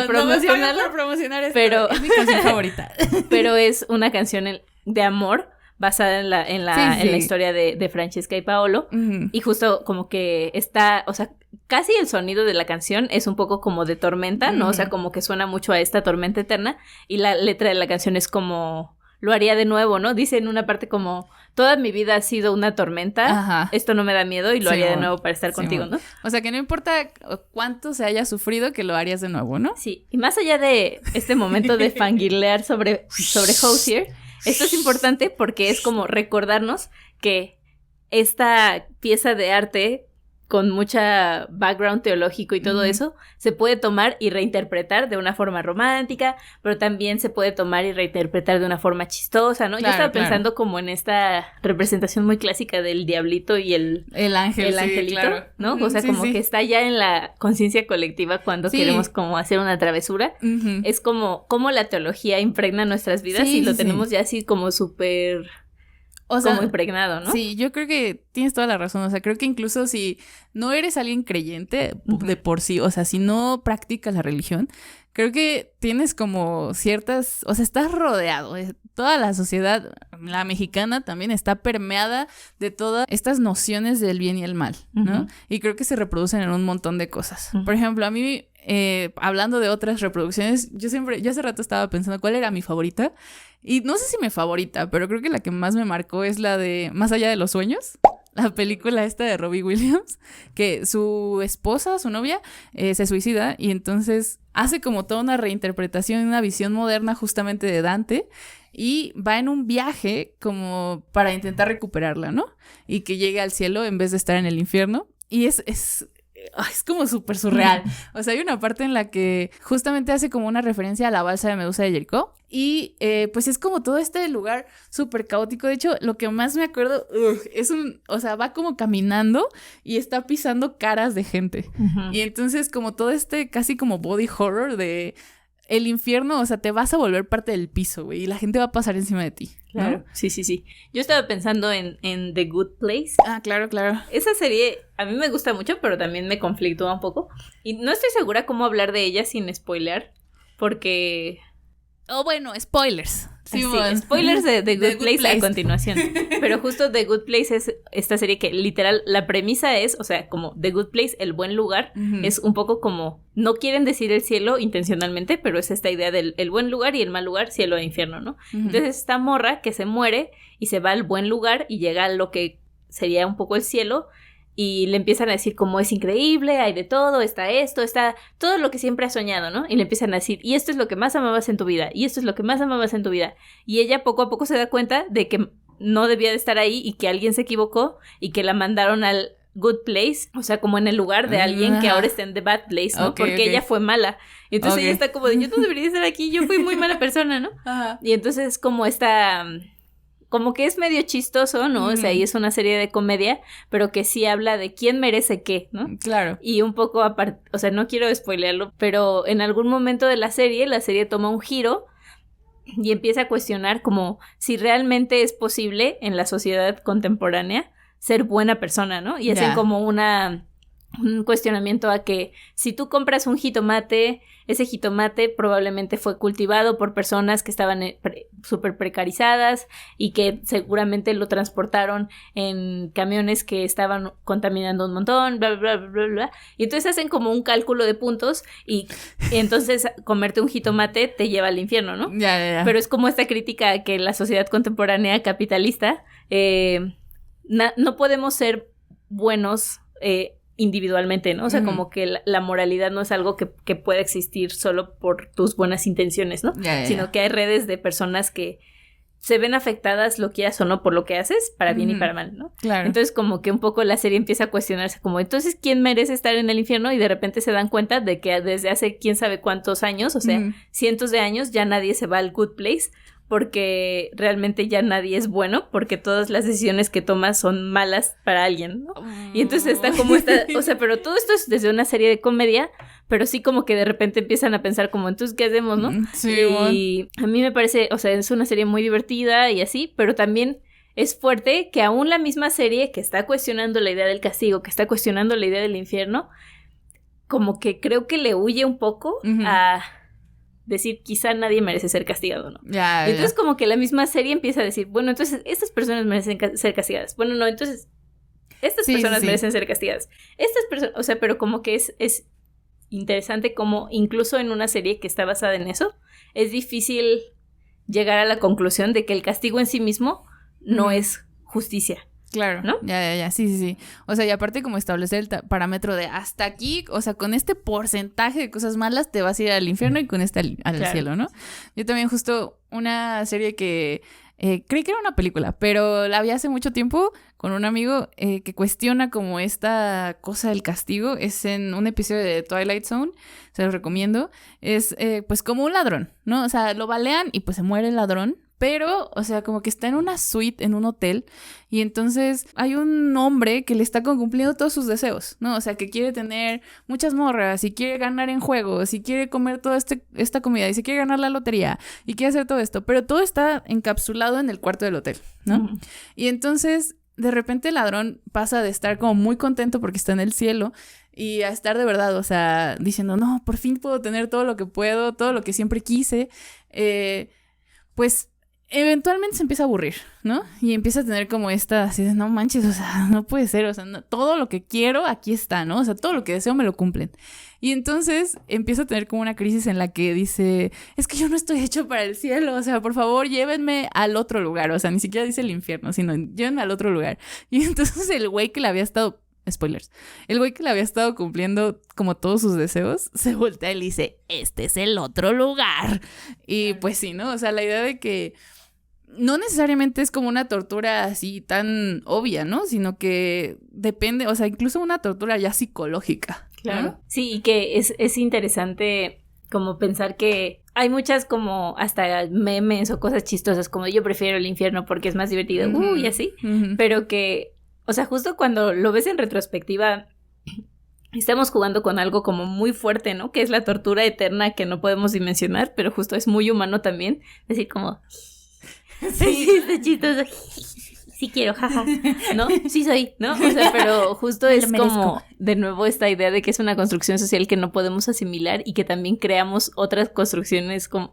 Speaker 2: promocionarla.
Speaker 1: No por promocionar esto.
Speaker 2: Pero
Speaker 1: es mi canción favorita.
Speaker 2: Pero es una canción de amor basada en la historia de Francesca y Paolo. Y justo como que está, o sea, casi el sonido de la canción es un poco como de tormenta, ¿no? O sea, como que suena mucho a esta tormenta eterna. Y la letra de la canción es como... lo haría de nuevo, ¿no? Dice en una parte como, toda mi vida ha sido una tormenta, esto no me da miedo y lo haría de nuevo para estar contigo, ¿no?
Speaker 1: O sea, que no importa cuánto se haya sufrido, que lo harías de nuevo, ¿no?
Speaker 2: Sí, y más allá de este momento de fangirlear sobre Hozier, esto es importante porque es como recordarnos que esta pieza de arte con mucha background teológico y todo eso, se puede tomar y reinterpretar de una forma romántica, pero también se puede tomar y reinterpretar de una forma chistosa, ¿no? Yo estaba pensando como en esta representación muy clásica del diablito y el angelito, ¿no? O sea, como que está ya en la conciencia colectiva cuando queremos como hacer una travesura. Es como la teología impregna nuestras vidas y lo tenemos ya así como súper... o sea, como impregnado, ¿no?
Speaker 1: Sí, yo creo que tienes toda la razón. O sea, creo que incluso si no eres alguien creyente de por sí, o sea, si no practicas la religión, creo que tienes como ciertas... o sea, estás rodeado. Toda la sociedad, la mexicana también está permeada de todas estas nociones del bien y el mal, ¿no? Y creo que se reproducen en un montón de cosas. Por ejemplo, a mí, hablando de otras reproducciones, yo hace rato estaba pensando cuál era mi favorita. Y no sé si mi favorita, pero creo que la que más me marcó es la de Más allá de los sueños, la película esta de Robbie Williams, que su esposa, su novia, se suicida y entonces hace como toda una reinterpretación, una visión moderna justamente de Dante y va en un viaje como para intentar recuperarla, ¿no? Y que llegue al cielo en vez de estar en el infierno. Y es es como súper surreal. O sea, hay una parte en la que justamente hace como una referencia a la balsa de Medusa de Jericó. Y pues es como todo este lugar súper caótico. De hecho, lo que más me acuerdo es o sea, va como caminando y está pisando caras de gente. Y entonces como todo este casi como body horror de el infierno, o sea, te vas a volver parte del piso, güey, y la gente va a pasar encima de ti, ¿no?
Speaker 2: Claro, sí. Yo estaba pensando en The Good Place.
Speaker 1: Ah, claro.
Speaker 2: Esa serie a mí me gusta mucho, pero también me conflictúa un poco. Y no estoy segura cómo hablar de ella sin spoilear, porque...
Speaker 1: bueno, spoilers.
Speaker 2: Sí, spoilers de The Good Place a continuación. Pero justo The Good Place es esta serie que literal la premisa es, o sea, como The Good Place, el buen lugar, es un poco como, no quieren decir el cielo intencionalmente, pero es esta idea del el buen lugar y el mal lugar, cielo e infierno, ¿no? Entonces esta morra que se muere y se va al buen lugar y llega a lo que sería un poco el cielo, y le empiezan a decir como es increíble, hay de todo, está esto, está todo lo que siempre has soñado, ¿no? Y le empiezan a decir, y esto es lo que más amabas en tu vida, y esto es lo que más amabas en tu vida. Y ella poco a poco se da cuenta de que no debía de estar ahí y que alguien se equivocó y que la mandaron al good place, o sea, como en el lugar de alguien que ahora está en the bad place, ¿no? Porque ella fue mala. Y entonces ella está como de, yo no debería estar aquí, yo fui muy mala persona, ¿no? Y entonces como esta... como que es medio chistoso, ¿no? O sea, y es una serie de comedia, pero que sí habla de quién merece qué, ¿no?
Speaker 1: Claro.
Speaker 2: Y un poco aparte, o sea, no quiero spoilearlo, pero en algún momento de la serie toma un giro y empieza a cuestionar como si realmente es posible en la sociedad contemporánea ser buena persona, ¿no? Y hacen como un cuestionamiento a que si tú compras un jitomate, ese jitomate probablemente fue cultivado por personas que estaban súper precarizadas y que seguramente lo transportaron en camiones que estaban contaminando un montón, bla, bla, bla, bla, bla. Y entonces hacen como un cálculo de puntos y entonces comerte un jitomate te lleva al infierno, ¿no?
Speaker 1: Ya.
Speaker 2: Pero es como esta crítica a que la sociedad contemporánea capitalista no podemos ser buenos individualmente, ¿no? O sea, como que la moralidad no es algo que pueda existir solo por tus buenas intenciones, ¿no? Sino que hay redes de personas que se ven afectadas, lo quieras o no, por lo que haces, para bien y para mal, ¿no?
Speaker 1: Claro.
Speaker 2: Entonces, como que un poco la serie empieza a cuestionarse como, entonces, ¿quién merece estar en el infierno? Y de repente se dan cuenta de que desde hace quién sabe cuántos años, o sea, cientos de años, ya nadie se va al good place, porque realmente ya nadie es bueno, porque todas las decisiones que tomas son malas para alguien, ¿no? Y entonces está como o sea, pero todo esto es desde una serie de comedia, pero sí como que de repente empiezan a pensar como, entonces, ¿qué hacemos, no?
Speaker 1: Sí,
Speaker 2: y a mí me parece, o sea, es una serie muy divertida y así, pero también es fuerte que aún la misma serie que está cuestionando la idea del castigo, que está cuestionando la idea del infierno, como que creo que le huye un poco a decir, quizá nadie merece ser castigado, ¿no? Y entonces como que la misma serie empieza a decir, bueno, entonces estas personas merecen ser castigadas. Bueno, no, entonces estas personas merecen ser castigadas. Estas personas, o sea, pero como que es interesante como incluso en una serie que está basada en eso, es difícil llegar a la conclusión de que el castigo en sí mismo no es justicia.
Speaker 1: Claro,
Speaker 2: ¿no?
Speaker 1: Ya, sí. O sea, y aparte como establecer el parámetro de hasta aquí, o sea, con este porcentaje de cosas malas te vas a ir al infierno y con este al cielo, ¿no? Yo también justo una serie que creí que era una película, pero la vi hace mucho tiempo con un amigo que cuestiona como esta cosa del castigo. Es en un episodio de Twilight Zone, se los recomiendo. Es pues como un ladrón, ¿no? O sea, lo balean y pues se muere el ladrón. Pero, o sea, como que está en una suite, en un hotel, y entonces hay un hombre que le está cumpliendo todos sus deseos, ¿no? O sea, que quiere tener muchas morras, y quiere ganar en juegos, y quiere comer toda esta comida, y se quiere ganar la lotería, y quiere hacer todo esto, pero todo está encapsulado en el cuarto del hotel, ¿no? Y entonces, de repente el ladrón pasa de estar como muy contento porque está en el cielo, y a estar de verdad, o sea, diciendo, no, por fin puedo tener todo lo que puedo, todo lo que siempre quise, pues eventualmente se empieza a aburrir, ¿no? Y empieza a tener como esta, así de, no manches, o sea, no puede ser, o sea, no, todo lo que quiero aquí está, ¿no? O sea, todo lo que deseo me lo cumplen. Y entonces empieza a tener como una crisis en la que dice, es que yo no estoy hecho para el cielo, o sea, por favor, llévenme al otro lugar, o sea, ni siquiera dice el infierno, sino llévenme al otro lugar. Y entonces el güey que le había estado... Spoilers. El güey que le había estado cumpliendo como todos sus deseos, se voltea y le dice, este es el otro lugar. Y pues sí, ¿no? O sea, la idea de que no necesariamente es como una tortura así tan obvia, ¿no? Sino que depende, o sea, incluso una tortura ya psicológica.
Speaker 2: Claro.
Speaker 1: ¿No?
Speaker 2: Sí, y que es interesante como pensar que hay muchas como hasta memes o cosas chistosas, como yo prefiero el infierno porque es más divertido, y así, pero que, o sea, justo cuando lo ves en retrospectiva, estamos jugando con algo como muy fuerte, ¿no? Que es la tortura eterna que no podemos dimensionar, pero justo es muy humano también, decir como... Sí, está chistoso. Sí quiero, jaja. ¿No? Sí soy, ¿no? O sea, pero justo es como, de nuevo, esta idea de que es una construcción social que no podemos asimilar y que también creamos otras construcciones, como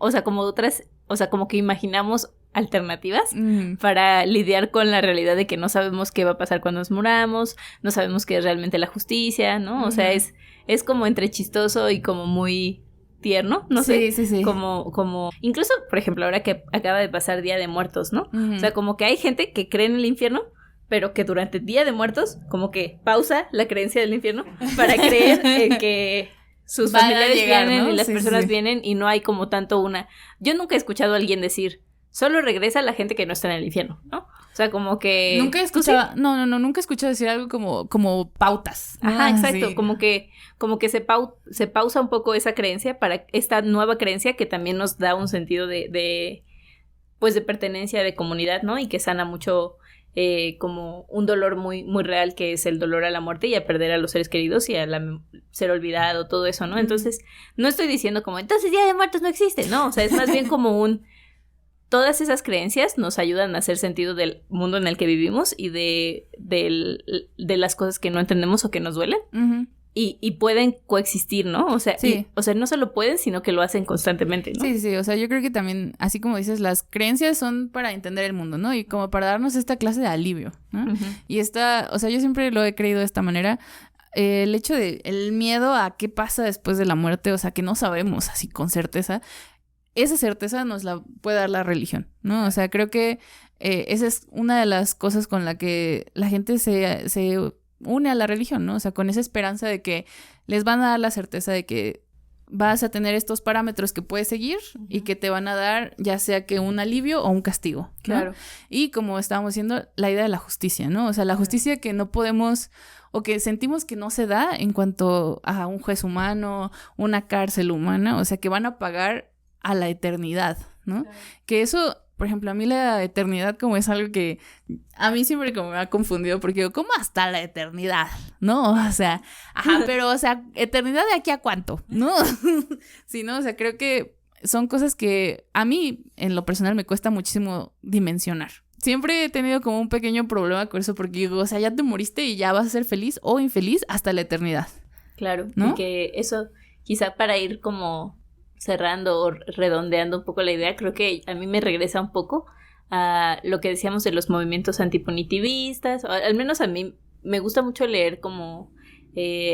Speaker 2: que imaginamos alternativas para lidiar con la realidad de que no sabemos qué va a pasar cuando nos muramos, no sabemos qué es realmente la justicia, ¿no? O sea, es como entre chistoso y como muy... tierno, no sé,
Speaker 1: sí.
Speaker 2: Como, incluso, por ejemplo, ahora que acaba de pasar Día de Muertos, ¿no? O sea, como que hay gente que cree en el infierno, pero que durante Día de Muertos, como que pausa la creencia del infierno para creer en que sus familiares vienen, ¿no? Y las personas vienen y no hay como tanto una... Yo nunca he escuchado a alguien decir, solo regresa la gente que no está en el infierno, ¿no? O sea, como que...
Speaker 1: Nunca he escuchado... ¿Sí? No, nunca he escuchado decir algo como pautas.
Speaker 2: Ajá, exacto. Sí. Como que se pausa un poco esa creencia para esta nueva creencia que también nos da un sentido de pertenencia, de comunidad, ¿no? Y que sana mucho como un dolor muy, muy real, que es el dolor a la muerte y a perder a los seres queridos y a ser olvidado, todo eso, ¿no? Entonces, no estoy diciendo como, entonces Día de Muertos no existe, ¿no? O sea, es más bien como todas esas creencias nos ayudan a hacer sentido del mundo en el que vivimos y de las cosas que no entendemos o que nos duelen. Y pueden coexistir, ¿no? O sea,
Speaker 1: sí.
Speaker 2: No solo pueden, sino que lo hacen constantemente, ¿no?
Speaker 1: Sí, o sea, yo creo que también, así como dices, las creencias son para entender el mundo, ¿no? Y como para darnos esta clase de alivio, ¿no? Y o sea, yo siempre lo he creído de esta manera. El hecho de el miedo a qué pasa después de la muerte, o sea, que no sabemos así con certeza, esa certeza nos la puede dar la religión, ¿no? O sea, creo que esa es una de las cosas con la que la gente se une a la religión, ¿no? O sea, con esa esperanza de que les van a dar la certeza de que vas a tener estos parámetros que puedes seguir y que te van a dar ya sea que un alivio o un castigo, ¿no?
Speaker 2: Claro.
Speaker 1: Y como estábamos diciendo, la idea de la justicia, ¿no? O sea, la justicia que no podemos o que sentimos que no se da en cuanto a un juez humano, una cárcel humana, o sea, que van a pagar a la eternidad, ¿no? Claro. Que eso, por ejemplo, a mí la eternidad como es algo que a mí siempre como me ha confundido porque digo, ¿cómo hasta la eternidad? ¿No? O sea, pero, o sea, ¿eternidad de aquí a cuánto? ¿No? Sí, ¿no? O sea, creo que son cosas que a mí, en lo personal, me cuesta muchísimo dimensionar. Siempre he tenido como un pequeño problema con eso porque digo, o sea, ya te moriste y ya vas a ser feliz o infeliz hasta la eternidad.
Speaker 2: Claro,
Speaker 1: ¿no?
Speaker 2: Y que eso, quizá para ir como cerrando o redondeando un poco la idea, creo que a mí me regresa un poco a lo que decíamos de los movimientos antipunitivistas, o al menos a mí me gusta mucho leer como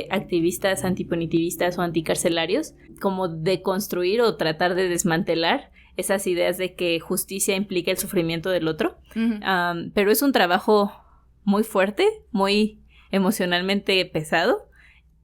Speaker 2: activistas antipunitivistas o anticarcelarios, como deconstruir o tratar de desmantelar esas ideas de que justicia implica el sufrimiento del otro, pero es un trabajo muy fuerte, muy emocionalmente pesado,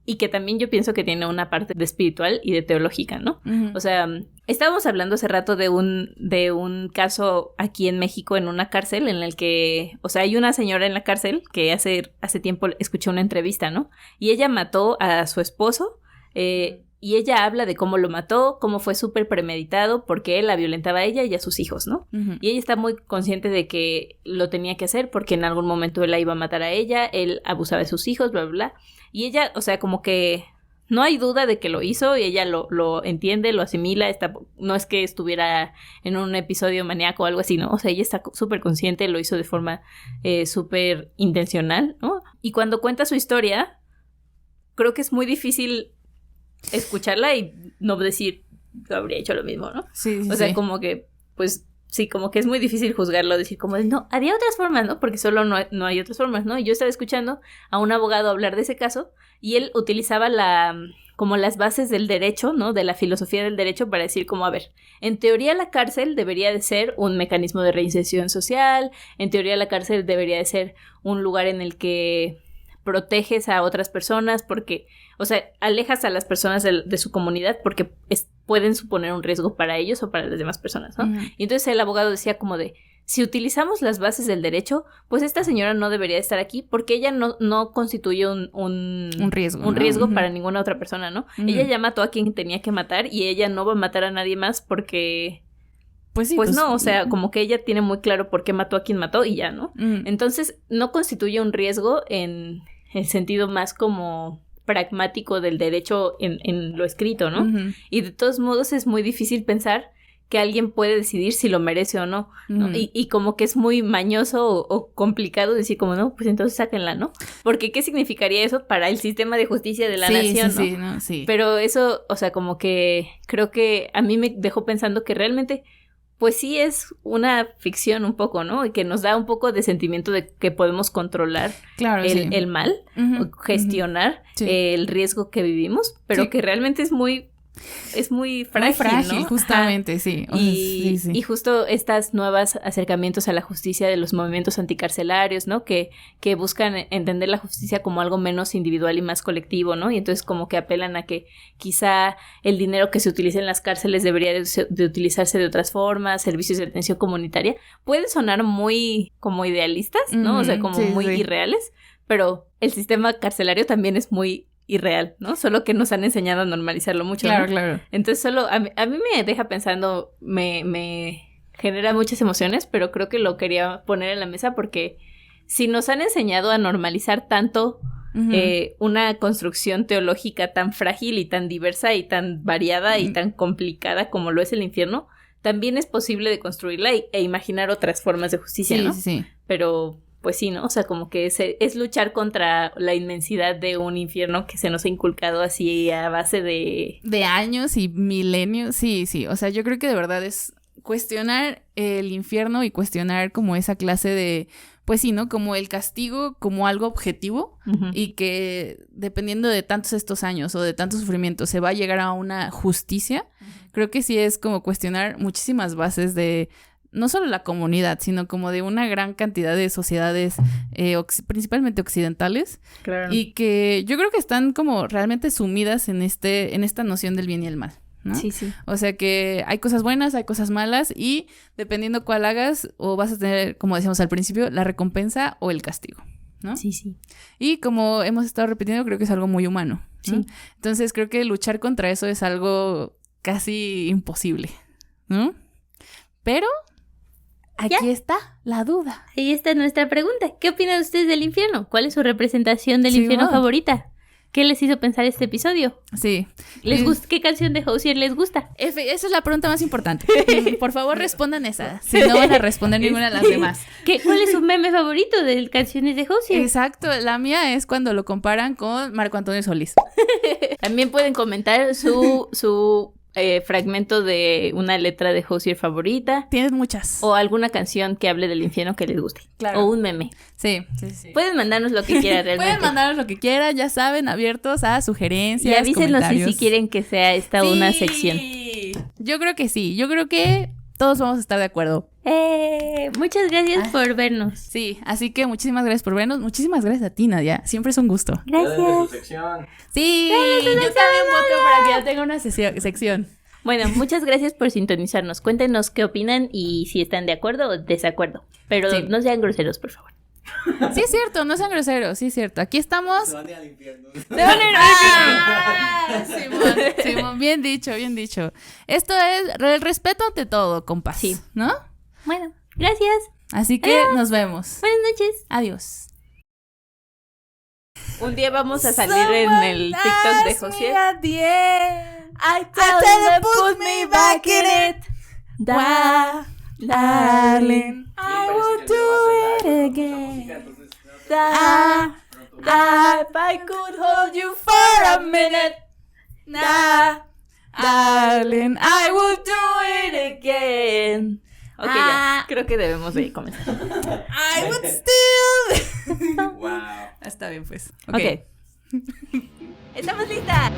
Speaker 2: y que también yo pienso que tiene una parte de espiritual y de teológica, ¿no? O sea, estábamos hablando hace rato de un caso aquí en México en una cárcel en el que, o sea, hay una señora en la cárcel que hace tiempo escuché una entrevista, ¿no? Y ella mató a su esposo, y ella habla de cómo lo mató, cómo fue súper premeditado, porque él la violentaba a ella y a sus hijos, ¿no? Y ella está muy consciente de que lo tenía que hacer porque en algún momento él la iba a matar a ella, él abusaba de sus hijos, bla, bla, bla. Y ella, o sea, como que no hay duda de que lo hizo y ella lo entiende, lo asimila, no es que estuviera en un episodio maníaco o algo así, ¿no? O sea, ella está súper consciente, lo hizo de forma súper intencional, ¿no? Y cuando cuenta su historia, creo que es muy difícil escucharla y no decir, yo habría hecho lo mismo, ¿no?
Speaker 1: Sí,
Speaker 2: o sea, como que, pues, sí, como que es muy difícil juzgarlo, decir como, no, había otras formas, ¿no? Porque solo no hay otras formas, ¿no? Y yo estaba escuchando a un abogado hablar de ese caso y él utilizaba como las bases del derecho, ¿no? De la filosofía del derecho para decir como, a ver, en teoría la cárcel debería de ser un mecanismo de reinserción social, en teoría la cárcel debería de ser un lugar en el que proteges a otras personas porque, o sea, alejas a las personas de su comunidad porque pueden suponer un riesgo para ellos o para las demás personas, ¿no? Y entonces el abogado decía como de, si utilizamos las bases del derecho, pues esta señora no debería estar aquí porque ella no constituye un
Speaker 1: riesgo.
Speaker 2: Un riesgo
Speaker 1: Uh-huh.
Speaker 2: para ninguna otra persona, ¿no?
Speaker 1: Uh-huh.
Speaker 2: Ella ya mató a quien tenía que matar y ella no va a matar a nadie más porque...
Speaker 1: Pues sí.
Speaker 2: Pues no, o sea, como que ella tiene muy claro por qué mató a quien mató y ya, ¿no?
Speaker 1: Uh-huh.
Speaker 2: Entonces, no constituye un riesgo en el sentido más como pragmático del derecho en lo escrito, ¿no?
Speaker 1: Uh-huh.
Speaker 2: Y de todos modos es muy difícil pensar que alguien puede decidir si lo merece o no, ¿no?
Speaker 1: Uh-huh.
Speaker 2: Y como que es muy mañoso o complicado decir como, no, pues entonces sáquenla, ¿no? Porque ¿qué significaría eso para el sistema de justicia de la nación,
Speaker 1: sí,
Speaker 2: ¿no?
Speaker 1: ¿no? Sí.
Speaker 2: Pero eso, o sea, como que creo que a mí me dejó pensando que realmente, pues sí es una ficción un poco, ¿no? Y que nos da un poco de sentimiento de que podemos controlar
Speaker 1: Claro, sí.
Speaker 2: el mal,
Speaker 1: Uh-huh.
Speaker 2: o gestionar
Speaker 1: Sí.
Speaker 2: el riesgo que vivimos, pero
Speaker 1: Sí.
Speaker 2: que realmente es muy frágil,
Speaker 1: Muy frágil,
Speaker 2: ¿no?
Speaker 1: justamente,
Speaker 2: Ajá.
Speaker 1: sí. O sea, sí.
Speaker 2: Y justo estas nuevas acercamientos a la justicia de los movimientos anticarcelarios, ¿no? Que buscan entender la justicia como algo menos individual y más colectivo, ¿no? Y entonces como que apelan a que quizá el dinero que se utiliza en las cárceles debería de utilizarse de otras formas, servicios de atención comunitaria. Puede sonar muy como idealistas, ¿no? O sea, como
Speaker 1: Sí,
Speaker 2: muy
Speaker 1: sí.
Speaker 2: irreales, pero el sistema carcelario también es muy irreal, ¿no? Solo que nos han enseñado a normalizarlo mucho,
Speaker 1: Claro,
Speaker 2: ¿no?
Speaker 1: claro.
Speaker 2: Entonces solo a mí me deja pensando, me genera muchas emociones, pero creo que lo quería poner en la mesa porque si nos han enseñado a normalizar tanto
Speaker 1: Uh-huh.
Speaker 2: una construcción teológica tan frágil y tan diversa y tan variada y tan complicada como lo es el infierno, también es posible de construirla e imaginar otras formas de justicia,
Speaker 1: Sí,
Speaker 2: ¿no?
Speaker 1: sí.
Speaker 2: Pero pues sí, ¿no? O sea, como que es luchar contra la inmensidad de un infierno que se nos ha inculcado así a base de...
Speaker 1: De años y milenios, sí. O sea, yo creo que de verdad es cuestionar el infierno y cuestionar como esa clase de, pues sí, ¿no? Como el castigo como algo objetivo
Speaker 2: Ujú.
Speaker 1: y que dependiendo de tantos estos años o de tanto sufrimiento se va a llegar a una justicia. Creo que sí es como cuestionar muchísimas bases de no solo la comunidad, sino como de una gran cantidad de sociedades, principalmente occidentales,
Speaker 2: Claro.
Speaker 1: y que yo creo que están como realmente sumidas en esta noción del bien y el mal, ¿no?
Speaker 2: Sí, sí.
Speaker 1: O sea que hay cosas buenas, hay cosas malas, y dependiendo cuál hagas, o vas a tener, como decíamos al principio, la recompensa o el castigo, ¿no?
Speaker 2: Sí, sí.
Speaker 1: Y como hemos estado repitiendo, creo que es algo muy humano, ¿no?
Speaker 2: Sí.
Speaker 1: Entonces creo que luchar contra eso es algo casi imposible, ¿no? Pero aquí está la duda.
Speaker 2: Ahí está nuestra pregunta. ¿Qué opinan ustedes del infierno? ¿Cuál es su representación del
Speaker 1: Sí,
Speaker 2: infierno
Speaker 1: va.
Speaker 2: favorita? ¿Qué les hizo pensar este episodio?
Speaker 1: Sí.
Speaker 2: ¿Les
Speaker 1: Sí.
Speaker 2: gusta? ¿Qué canción de Hozier les gusta?
Speaker 1: Esa es la pregunta más importante. Por favor, respondan esa. Si no van a responder ninguna de las demás.
Speaker 2: ¿Cuál es su meme favorito de canciones de Hozier?
Speaker 1: Exacto. La mía es cuando lo comparan con Marco Antonio Solís.
Speaker 2: También pueden comentar su fragmento de una letra de Hozier favorita
Speaker 1: Tienes muchas.
Speaker 2: o alguna canción que hable del infierno que les guste.
Speaker 1: Claro.
Speaker 2: O un meme.
Speaker 1: Sí.
Speaker 2: Pueden mandarnos lo que quieran realmente.
Speaker 1: Pueden mandarnos lo que quieran, ya saben, abiertos a sugerencias,
Speaker 2: Y avísenos
Speaker 1: comentarios.
Speaker 2: si quieren que sea esta una sección.
Speaker 1: Yo creo que sí. Yo creo que todos vamos a estar de acuerdo.
Speaker 2: Muchas gracias por vernos.
Speaker 1: Sí, así que muchísimas gracias por vernos. Muchísimas gracias a ti, Nadia. Siempre es un gusto.
Speaker 3: Ya desde su
Speaker 2: Gracias.
Speaker 3: sección.
Speaker 1: Sí, yo también voto para que ya tenga una sección.
Speaker 2: Bueno, muchas gracias por sintonizarnos. Cuéntenos qué opinan y si están de acuerdo o desacuerdo. Pero
Speaker 1: Sí.
Speaker 2: no sean groseros, por favor.
Speaker 1: Sí, es cierto, no sean groseros, sí, es cierto. Aquí estamos.
Speaker 3: Se van a ir al infierno.
Speaker 1: Simón, bien dicho, bien dicho. Esto es el respeto ante todo, compás.
Speaker 2: Sí.
Speaker 1: ¿No?
Speaker 2: Bueno, gracias.
Speaker 1: Así que nos vemos.
Speaker 2: Buenas noches.
Speaker 1: Adiós.
Speaker 2: Un día vamos a salir en el TikTok de Josiel.
Speaker 1: I tell them put me back in it. Darling, I will do it again. If I could hold you for a minute. Darling, I will do it again.
Speaker 2: Ok, ya. Creo que debemos de comenzar.
Speaker 1: I would still.
Speaker 3: Wow.
Speaker 1: Está bien, pues.
Speaker 2: Ok. Estamos listas.